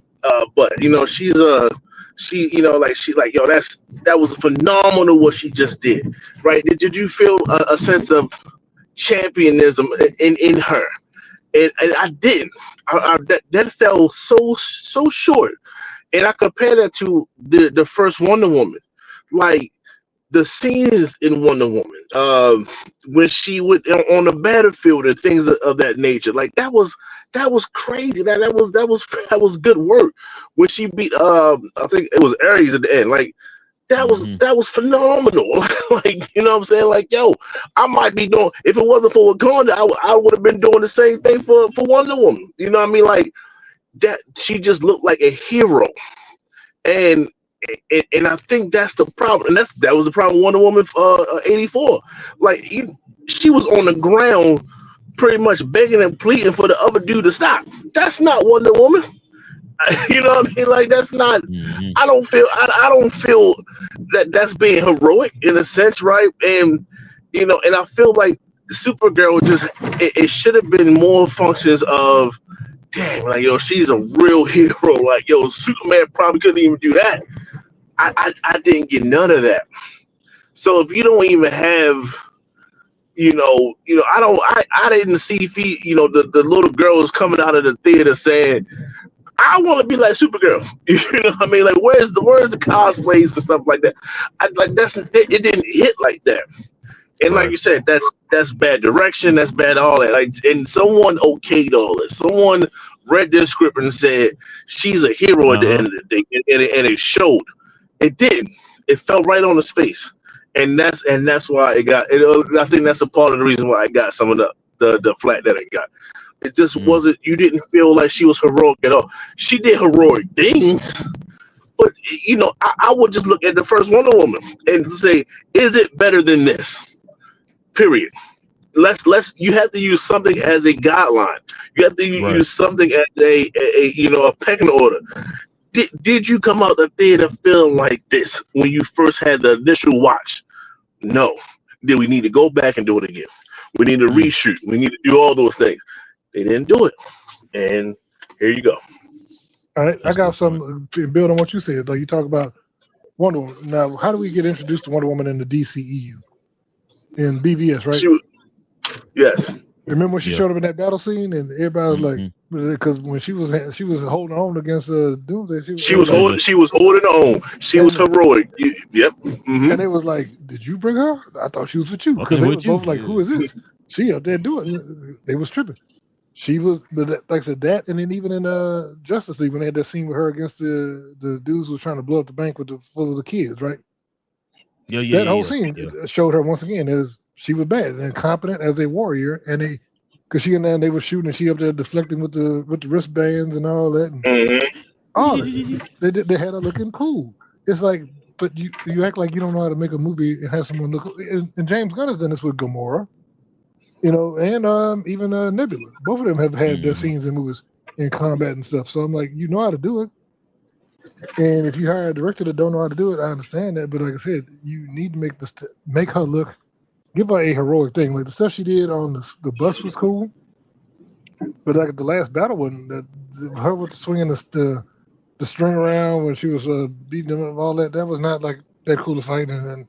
but you know she you know like yo, that was phenomenal what she just did, right? Did you feel a sense of championism in her? And I didn't. That fell so short. And I compare that to the first Wonder Woman, like the scenes in Wonder Woman, when she would on the battlefield and things of that nature, like that was crazy. That was good work. When she beat, I think it was Ares at the end, like that was phenomenal. Like, you know what I'm saying? Like, yo, I might be doing, if it wasn't for Wakanda, I would have been doing the same thing for Wonder Woman. You know what I mean? Like that, she just looked like a hero. And I think that's the problem, and that was the problem with Wonder Woman 84. Like she was on the ground, pretty much begging and pleading for the other dude to stop. That's not Wonder Woman. You know what I mean? Like that's not. I don't feel that that's being heroic in a sense, right? And you know, and I feel like Supergirl it should have been more functions of, damn, like yo, she's a real hero. Like yo, Superman probably couldn't even do that. I didn't get none of that. So if you don't even have, I didn't see the little girls coming out of the theater saying, I want to be like Supergirl. You know what I mean? Like where's the cosplays and stuff like that? It didn't hit like that. And like you said, that's bad direction. That's bad all that. Like, and someone okayed all this. Someone read this script and said she's a hero at the end of the day, and it showed. It did. It fell right on his face, and that's why it got. I think that's a part of the reason why I got some of the flat that it got. It just wasn't. You didn't feel like she was heroic at all. She did heroic things, but I would just look at the first Wonder Woman and say, is it better than this? Period. You have to use something as a guideline. You have to use something as a pecking order. Did you come out the theater feeling like this when you first had the initial watch? No. Then we need to go back and do it again. We need to reshoot. We need to do all those things. They didn't do it. And here you go. All right. I got some build on what you said. Like you talk about Wonder Woman. Now, how do we get introduced to Wonder Woman in the DCEU? In BVS, right? Yes. Remember when she showed up in that battle scene and everybody was like, because when she was holding on against Doomsday, she was holding on. She was heroic. Yep. Mm-hmm. And they was like, "Did you bring her? I thought she was with you." Because they was both like, "Who is this?" She up there doing it. They was tripping. She was, but like I said, that, and then even in Justice League when they had that scene with her against the dudes who was trying to blow up the bank full of the kids, right? That whole scene showed her once again as she was bad and incompetent as a warrior, and because they were shooting and she up there deflecting with the wristbands and all that, and all that. They had her looking cool. It's like, but you act like you don't know how to make a movie and have someone look. And James Gunn has done this with Gamora, and even Nebula. Both of them have had their scenes in movies in combat and stuff. So I'm like, you know how to do it. And if you hire a director that don't know how to do it, I understand that. But like I said, you need to make her look, give her a heroic thing. Like the stuff she did on the bus was cool. But like the last battle one, her with swinging the string around when she was beating them up, all that was not like that cool to fight. And then,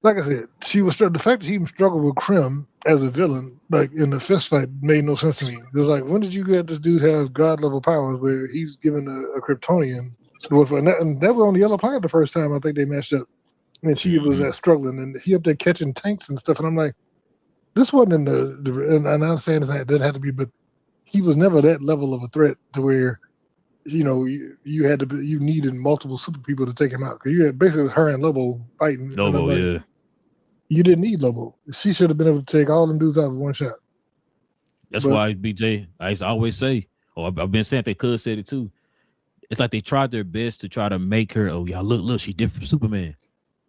like I said, she was the fact that she even struggled with Krim as a villain, like in the fist fight, made no sense to me. It was like, when did you get this dude have god level powers where he's given a Kryptonian? And that was on the Yellow Planet the first time I think they matched up. And she was struggling, and he up there catching tanks and stuff. And I'm like, this wasn't in the and I'm not saying it didn't have to be, but he was never that level of a threat to where, you had to you needed multiple super people to take him out. Because you had basically her and Lobo fighting. Lobo, like, yeah. You didn't need Lobo. She should have been able to take all them dudes out with one shot. That's why, BJ, I used to always say, I've been saying, they could say it too. It's like they tried their best to try to make her, look, she's different from Superman.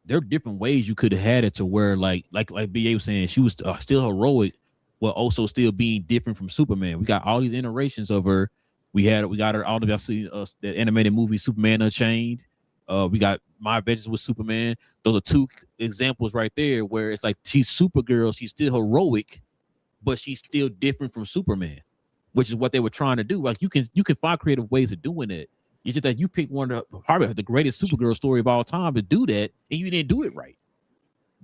There are different ways you could have had it to where, like BA was saying, she was still heroic, while also still being different from Superman. We got all these iterations of her. We got her all of y'all see that animated movie Superman Unchained. We got My Adventures with Superman. Those are two examples right there where it's like she's Supergirl, she's still heroic, but she's still different from Superman, which is what they were trying to do. Like you can find creative ways of doing it. It's just that you picked one of probably the greatest Supergirl story of all time to do that, and you didn't do it right.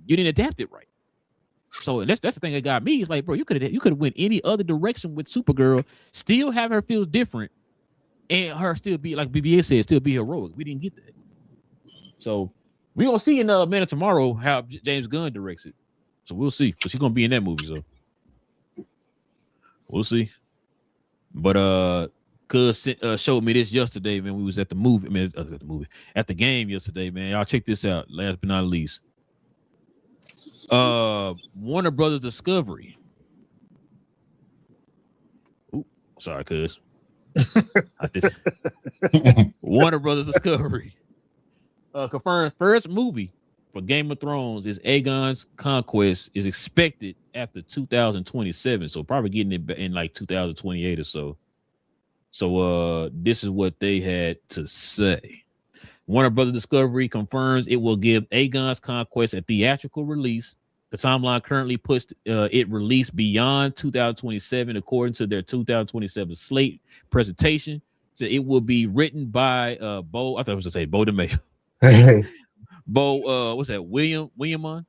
You didn't adapt it right. So that's the thing that got me. It's like, bro, you could have went any other direction with Supergirl, still have her feel different, and her still be like BBA said, still be heroic. We didn't get that. So we gonna see in Man of Tomorrow how James Gunn directs it. So we'll see. But she's gonna be in that movie, so we'll see. But Cuz showed me this yesterday, man. We was at the movie, at the game yesterday, man. Y'all check this out. Last but not least, Warner Brothers Discovery. Ooh, sorry, Cuz. Warner Brothers Discovery confirmed first movie for Game of Thrones is Aegon's Conquest is expected after 2027, so probably getting it in like 2028 or so. So this is what they had to say. Warner Brothers Discovery confirms it will give Aegon's Conquest a theatrical release. The timeline currently puts it released beyond 2027, according to their 2027 slate presentation. So it will be written by Bo. I thought I was going to say Bo DeMayo. Bo, what's that? Williamon,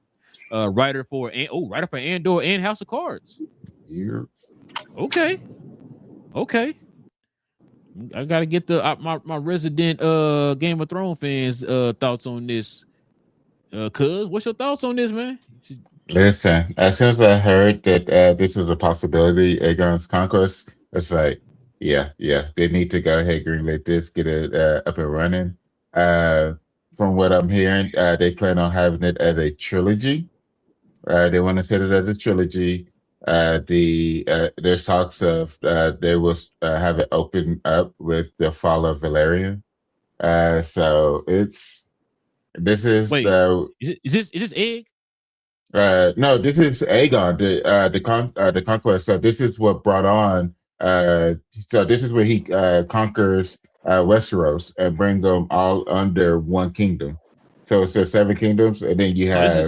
writer for Andor and House of Cards. Yeah. Okay. I gotta get my resident Game of Thrones fans thoughts on this. Cuz, what's your thoughts on this, man? Listen, as soon as I heard that this was a possibility, Aegon's Conquest, it's like, yeah, they need to go ahead and greenlit this, get it up and running. From what I'm hearing, they plan on having it as a trilogy. They want to set it as a trilogy. There's talks of they will have it open up with the fall of Valerian. So this is Wait, is this Egg? No, this is Aegon, the conquest. So this is what brought on. So this is where he conquers Westeros and bring them all under one kingdom. So it's the 7 kingdoms, and then you have.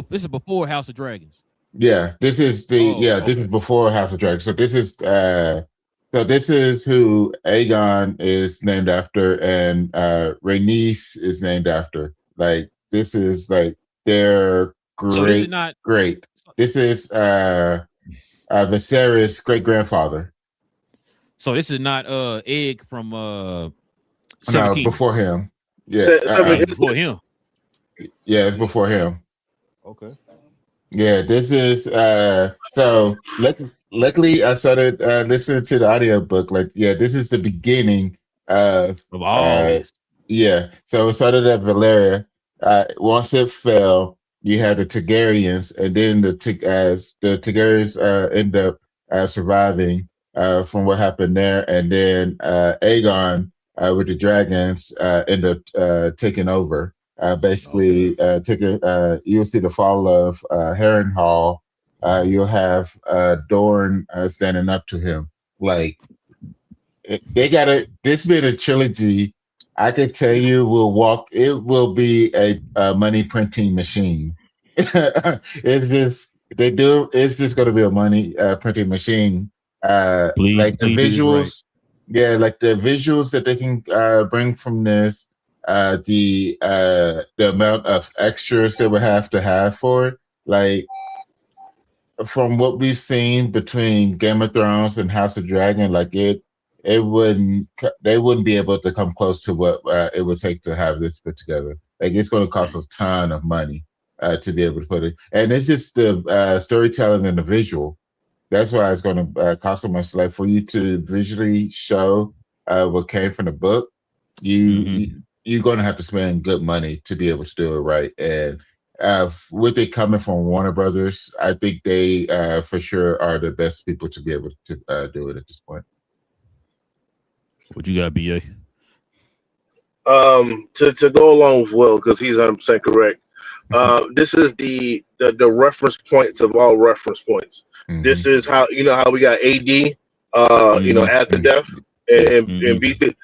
This is before House of Dragons. Yeah, this is this is before House of Dragons. So this is who Aegon is named after, and Rhaenys is named after. Like this is like their great. This is Viserys' great grandfather. So this is not Egg from no, before him. Yeah, before him. Yeah, it's before him. Okay. Yeah, this is so luckily I started listening to the audiobook. Like, yeah, this is the beginning of all this. Yeah. So it started at Valeria. Once it fell, you had the Targaryens, and then the Targaryens end up surviving from what happened there, and then Aegon with the dragons end up taking over. Basically, you'll see the fall of Harrenhal. You'll have Dorne standing up to him. Like they got this being a trilogy. I could tell you, it will be a money printing machine. It's just going to be a money printing machine. Please, like the please do this right. visuals, yeah, like the visuals that they can bring from this, the amount of extras they would have to have for it, like from what we've seen between Game of Thrones and House of Dragon, like they wouldn't be able to come close to what it would take to have this put together. Like it's going to cost a ton of money to be able to put it, and it's just the storytelling and the visual. That's why it's going to cost so much. Like for you to visually show what came from the book, you're going to have to spend good money to be able to do it right. And with it coming from Warner Brothers, I think they for sure are the best people to be able to do it at this point. What you got, BA? To go along with Will, because he's 100% correct. This is the reference points of all reference points. Mm-hmm. This is how how we got AD, after death, and BC.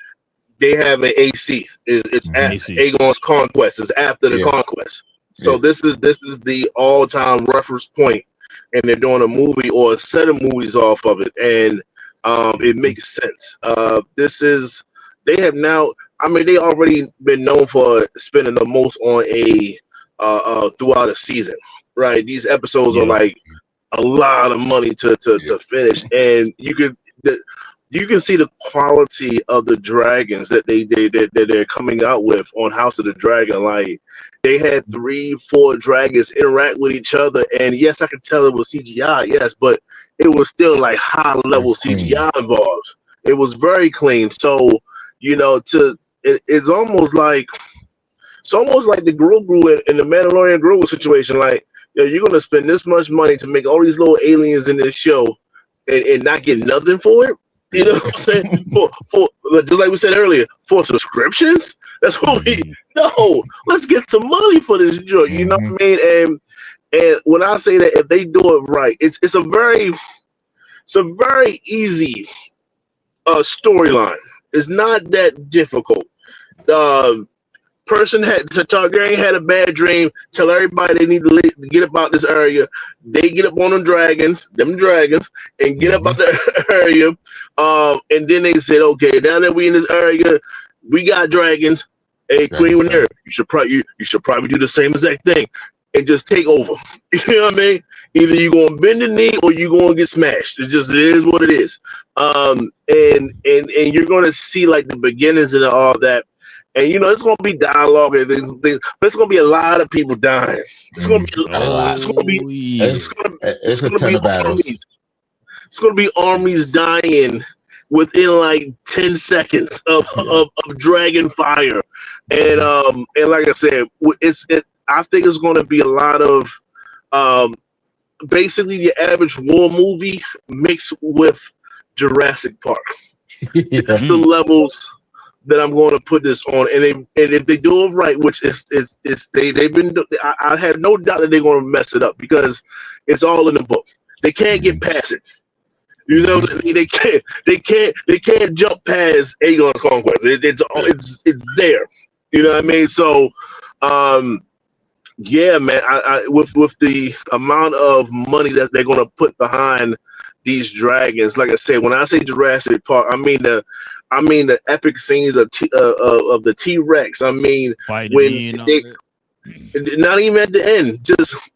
They have an AC. It's at Aegon's conquest. It's after the conquest. So this is the all-time reference point, and they're doing a movie or a set of movies off of it, and it makes sense. They have now. I mean, they already been known for spending the most on a throughout a season, right? These episodes are like a lot of money to finish, and you can see the quality of the dragons that they're coming out with on House of the Dragon. Like they had 3-4 dragons interact with each other, and yes, I could tell it was CGI, yes, but it was still like high level CGI involved. It was very clean. So it's almost like the Grogu in the Mandalorian Grogu situation. Like you're gonna spend this much money to make all these little aliens in this show and not get nothing for it. You know what I'm saying? For just like we said earlier, for subscriptions. That's what let's get some money for this joint. You know what I mean? And when I say that, if they do it right, it's a very easy storyline. It's not that difficult. Targaryen had a bad dream. Tell everybody they need to get up out this area. They get up on them dragons, and get up out the area. And then they said, okay, now that we in this area, we got dragons. Hey, Queen Rhaenyra, you should probably do the same exact thing and just take over. You know what I mean? Either you're gonna bend the knee or you're gonna get smashed. It is what it is. And you're gonna see like the beginnings of all that. And it's gonna be dialogue and things, but it's gonna be a lot of people dying. It's gonna be a lot. It's gonna be armies. It's gonna be armies dying within like 10 seconds of dragon fire. And like I said, I think it's gonna be a lot of basically the average war movie mixed with Jurassic Park. That's the levels that I'm going to put this on, and if they do it right, which they've been, I have no doubt that they're going to mess it up because it's all in the book. They can't get past it. You know, they can't jump past Aegon's conquest. It's there. You know what I mean? So, yeah, man. With the amount of money that they're going to put behind these dragons, like I said, when I say Jurassic Park, I mean the epic scenes of the T-Rex. I mean, when they, not even at the end,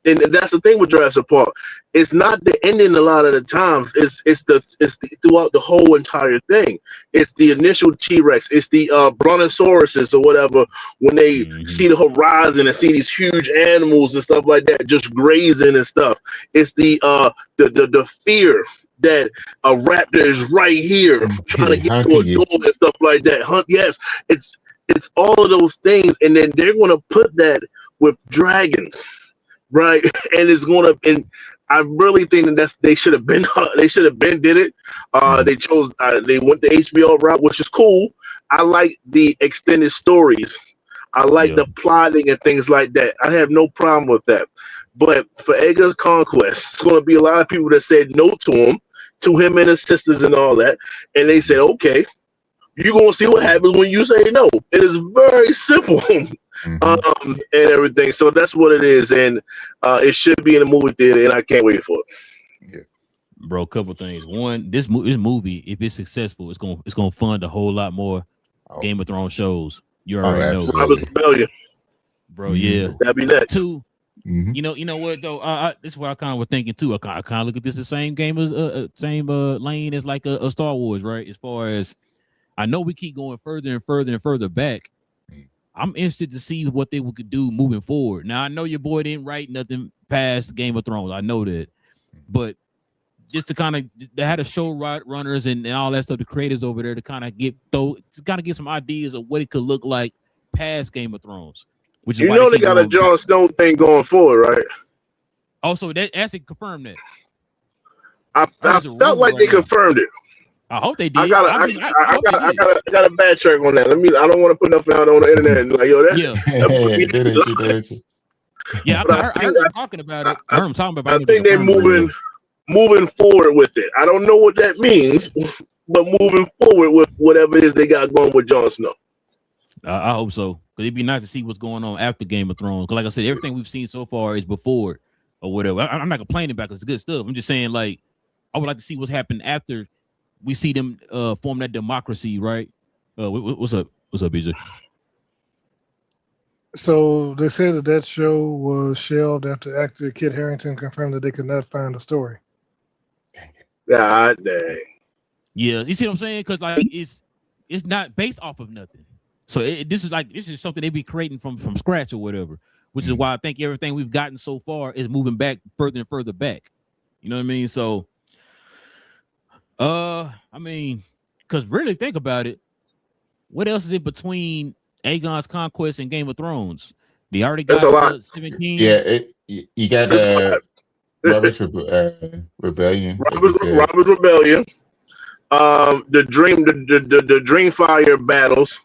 and that's the thing with Jurassic Park. It's not the ending a lot of the times. It's throughout the whole entire thing. It's the initial T-Rex. It's the brontosauruses or whatever when they see the horizon and see these huge animals and stuff like that just grazing and stuff. It's the fear that a raptor is right here trying to get to a door and stuff like that. Yes, it's all of those things, and then they're going to put that with dragons, right? And it's going to, and I really think that they should have been did it. They went the HBO route, which is cool. I like the extended stories. I like the plotting and things like that. I have no problem with that. But for Aegon's conquest, it's going to be a lot of people that said no to him and his sisters and all that. And they said, okay, you're going to see what happens when you say no. It is very simple. And everything. So that's what it is. And it should be in the movie theater, and I can't wait for it. Bro, a couple things. One, this movie, if it's successful, it's gonna fund a whole lot more Oh, Game of Thrones shows. You oh, already know, bro. Robert's absolutely. Rebellion. Bro, Mhm. yeah. That'd be next. Two, Mhm. you know what though? This is what I kind of was thinking too. I kind of look at this the same game as same lane as like a Star Wars, right? As far as I know, we keep going further and further and further back. Mm. I'm interested to see what they could do moving forward. Now I know your boy didn't write nothing past Game of Thrones. I know that, but just to kind of they had a show runners and all that stuff, the creators over there to kind of get some ideas of what it could look like past Game of Thrones, which is You why know they they keep got a going. Jon Snow thing going forward, right? Also, that actually confirmed that. I There's a felt rumor like right they now. confirmed it. I hope they I did. got I mean, I hope they did. I got a bad track on that. I don't want to put nothing out on the internet and like, yo, Yeah, That ain't you, that ain't you. yeah. But I heard them talking about it. I heard them talking about it. I think they're moving forward with it. I don't know what that means, but moving forward with whatever it is they got going with Jon Snow. I hope so, because it'd be nice to see what's going on after Game of Thrones. Because, like I said, everything we've seen so far is before or whatever. I'm not complaining about it, 'cause it's good stuff. I'm just saying, like, I would like to see what's happened after we see them form that democracy, right? What's up? What's up, BJ? So they said that show was shelved after actor Kit Harington confirmed that they could not find the story. God dang. Yeah, you see what I'm saying? Because like it's not based off of nothing. So this is something they be creating from scratch or whatever. Which is why I think everything we've gotten so far is moving back further and further back. You know what I mean? So, I mean, because really think about it, what else is in between Aegon's Conquest and Game of Thrones? They already got There's a lot. 17. Yeah, you got Robert's Rebellion. Like you said. Robert's Rebellion. The Dreamfire battles.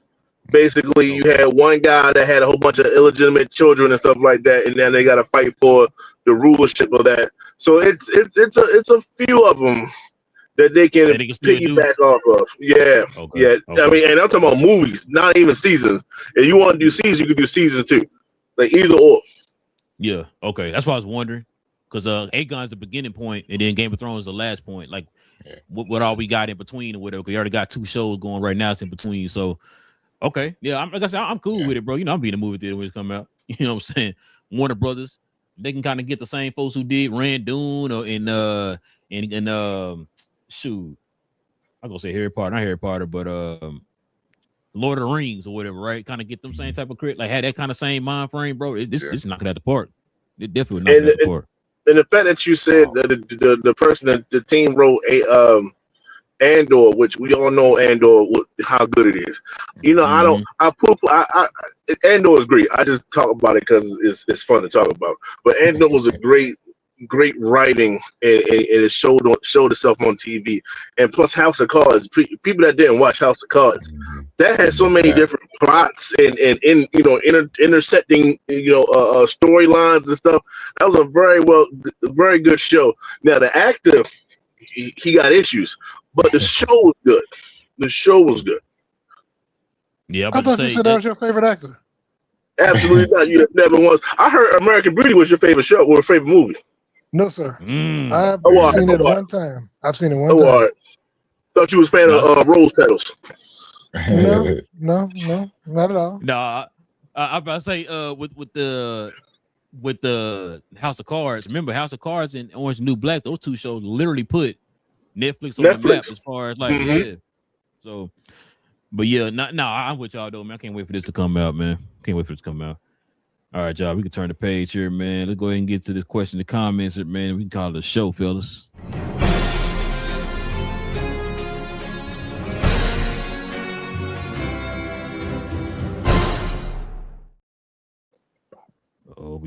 Basically, you had one guy that had a whole bunch of illegitimate children and stuff like that, and then they got to fight for the rulership of that. So it's a few of them that they can piggyback off of. Yeah, Okay. yeah. Okay. I mean, and I'm talking about movies, not even seasons. If you want to do seasons, you can do seasons too, like either or. Yeah. Okay. That's why I was wondering, because Aegon's the beginning point, and then Game of Thrones is the last point. Like, what all we got in between or whatever. We already got 2 shows going right now. It's in between. So, okay, yeah. Like I said, I'm cool with it, bro. You know, I'm being a movie theater when it's come out. You know what I'm saying? Warner Brothers, they can kind of get the same folks who did Randoon or shoot, I'm gonna say Harry Potter, not Harry Potter, but Lord of the Rings or whatever, right? Kind of get them same type of crit, like had that kind of same mind frame, bro. This knock it out the park. It definitely knock it out the park. And the fact that you said that the person that the team wrote Andor, which we all know Andor, how good it is. You know, Andor is great. I just talk about it because it's fun to talk about. But Andor was a great writing, and it showed itself on TV. And plus House of Cards, people that didn't watch House of Cards, that had so many different plots and intersecting storylines and stuff. That was a very good show. Now the actor, he got issues, but the show was good. The show was good. Yeah, I thought you said that was your favorite actor. Absolutely not. You never once. I heard American Beauty was your favorite show or favorite movie. No, sir. I've right, seen it right. one time. I've seen it one time. All right. Thought you was a fan of Rose Petals. No, not at all. No, I'm about to say with the House of Cards. Remember, House of Cards and Orange New Black, those 2 shows literally put Netflix on the map as far as like So, but yeah, I'm with y'all though, man. I can't wait for this to come out, man. Can't wait for it to come out. All right, y'all. We can turn the page here, man. Let's go ahead and get to this question, the comments, man. We can call it a show, fellas. Oh,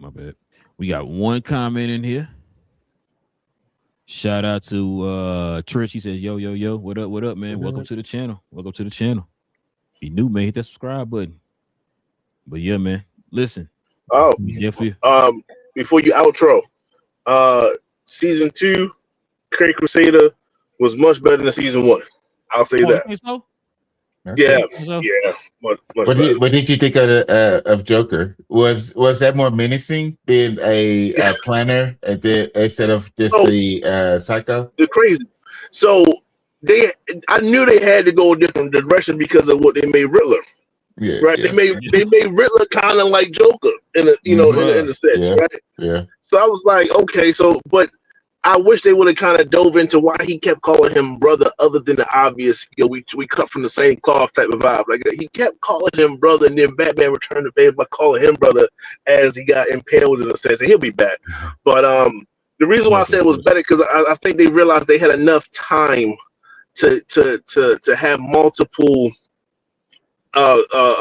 my bad. We got one comment in here. Shout out to Trish. He says, yo, what up, man? Welcome to the channel. If you new, man, hit that subscribe button. But yeah, man, listen. Oh, definitely. Before you outro, season 2, Carrie Crusader was much better than season 1. I'll say that. You think so? Okay. Yeah. Much What better. did you think of Joker? Was that more menacing, being a planner instead of just So the psycho? the crazy. So I knew they had to go a different direction because of what they made Riddler. Yeah, Right? yeah. They made Riddler kind of like Joker in a in Bruh. a sense, Yeah, right? yeah. So I was like, okay, but I wish they would have kind of dove into why he kept calling him brother, other than the obvious, we cut from the same cloth type of vibe. Like he kept calling him brother, and then Batman returned the favor by calling him brother as he got impaled in a sense, and he'll be back. But the reason why I said it was better because I think they realized they had enough time to have multiple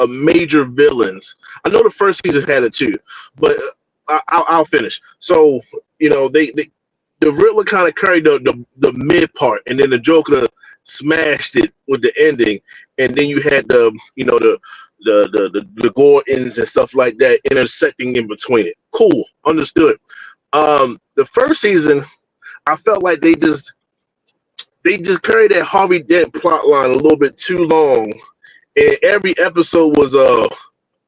major villains. I know the first season had it too, but I'll finish. So the Riddler kind of carried the mid part, and then the Joker smashed it with the ending, and then you had the Gordons and stuff like that intersecting in between it. Cool, understood. The first season, I felt like they just carried that Harvey Dent plot line a little bit too long, and every episode was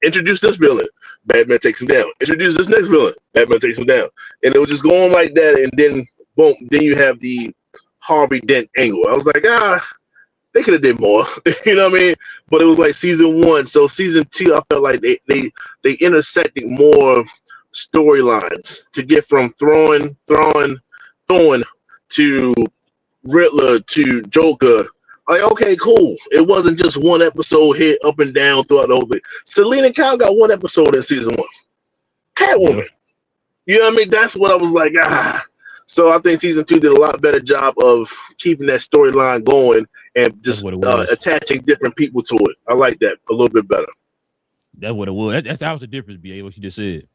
introduce this villain, Batman takes him down. Introduce this next villain, Batman takes him down. And it was just going like that, and then boom, then you have the Harvey Dent angle. I was like, they could have did more. You know what I mean? But it was like season 1. So season 2, I felt like they intersected more storylines to get from Thorn to Riddler to Joker. Like, okay, cool. It wasn't just one episode hit up and down throughout the whole thing. Selena Kyle got one episode in season 1. Catwoman. Yep. You know what I mean? That's what I was like, So I think season 2 did a lot better job of keeping that storyline going and just attaching different people to it. I like that a little bit better. That's what it was. That was the difference, BA, what you just said.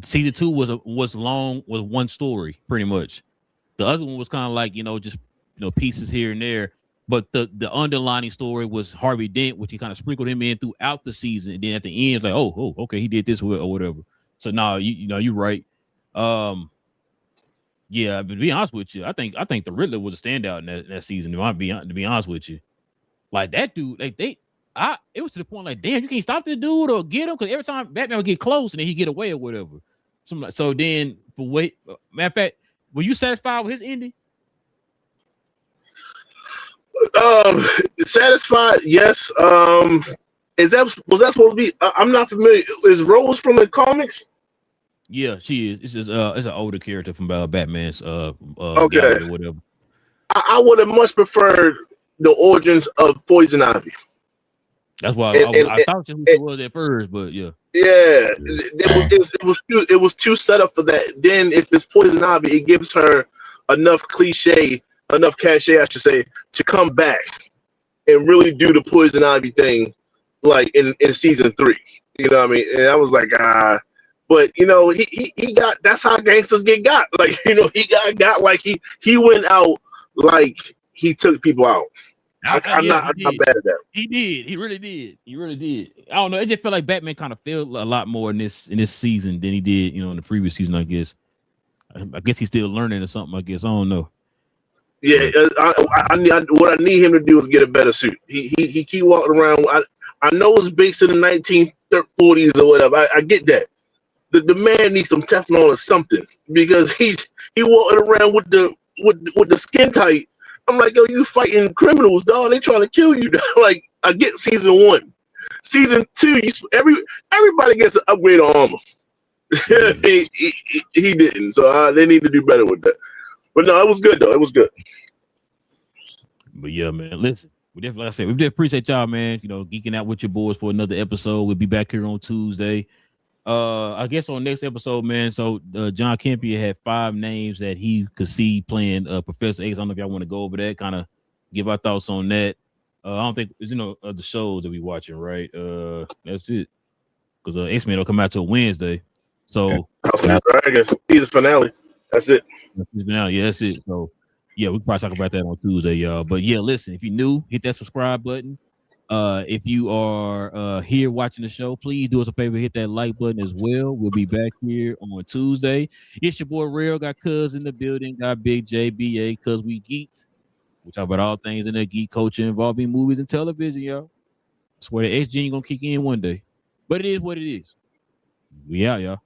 Season 2 was one story, pretty much. The other one was kind of like, just pieces here and there. But the underlining story was Harvey Dent, which he kind of sprinkled him in throughout the season. And then at the end, it's like, oh, okay, he did this or whatever. So no, you're right. Yeah, but to be honest with you, I think the Riddler was a standout in that season. To be honest with you, like that dude, like it was to the point like, damn, you can't stop this dude or get him, because every time Batman would get close and then he get away or whatever. So then, matter of fact, were you satisfied with his ending? Satisfied, yes. Was that supposed to be? I'm not familiar. Is Rose from the comics? Yeah, she is. It's just it's an older character from Batman's okay, gallery or whatever. I would have much preferred the origins of Poison Ivy. That's why I thought she was at first, but yeah. Yeah, it was too set up for that. Then if it's Poison Ivy, it gives her enough cachet, I should say, to come back and really do the Poison Ivy thing, like in season 3. You know what I mean? And I was like, but he got. That's how gangsters get got. Like he got like he went out like he took people out. I'm not bad at that. He did. He really did. I don't know. It just felt like Batman kind of failed a lot more in this season than he did, in the previous season. I guess he's still learning or something. I guess I don't know. Yeah, what I need him to do is get a better suit. He keep walking around. I know it's based in the 1940s or whatever. I get that. The man needs some Teflon or something, because he walking around with the skin tight. I'm like, yo, you fighting criminals, dog. They trying to kill you, dog. Like, I get season 1. Season 2, everybody gets an upgrade on armor. he didn't, so they need to do better with that. But no, it was good though. It was good. But yeah, man, listen, we definitely, like I said, we appreciate y'all, man. Geeking out with your boys for another episode. We'll be back here on Tuesday. I guess on next episode, man. So John Kempier had 5 names that he could see playing Professor X. I don't know if y'all want to go over that, kind of give our thoughts on that. I don't think the shows that we watching, right? That's it, because X-Men will come out till Wednesday. So I guess season finale. That's it. Yeah, that's it. So yeah, we can probably talk about that on Tuesday, y'all. But yeah, listen, if you're new, hit that subscribe button. If you are here watching the show, please do us a favor, hit that like button as well. We'll be back here on Tuesday. It's your boy Real, got Cuz in the building, got Big JBA, Cuz we geeked. We talk about all things in the geek culture involving movies and television, y'all. swear the X gene gonna kick in one day. But it is what it is. We out, y'all.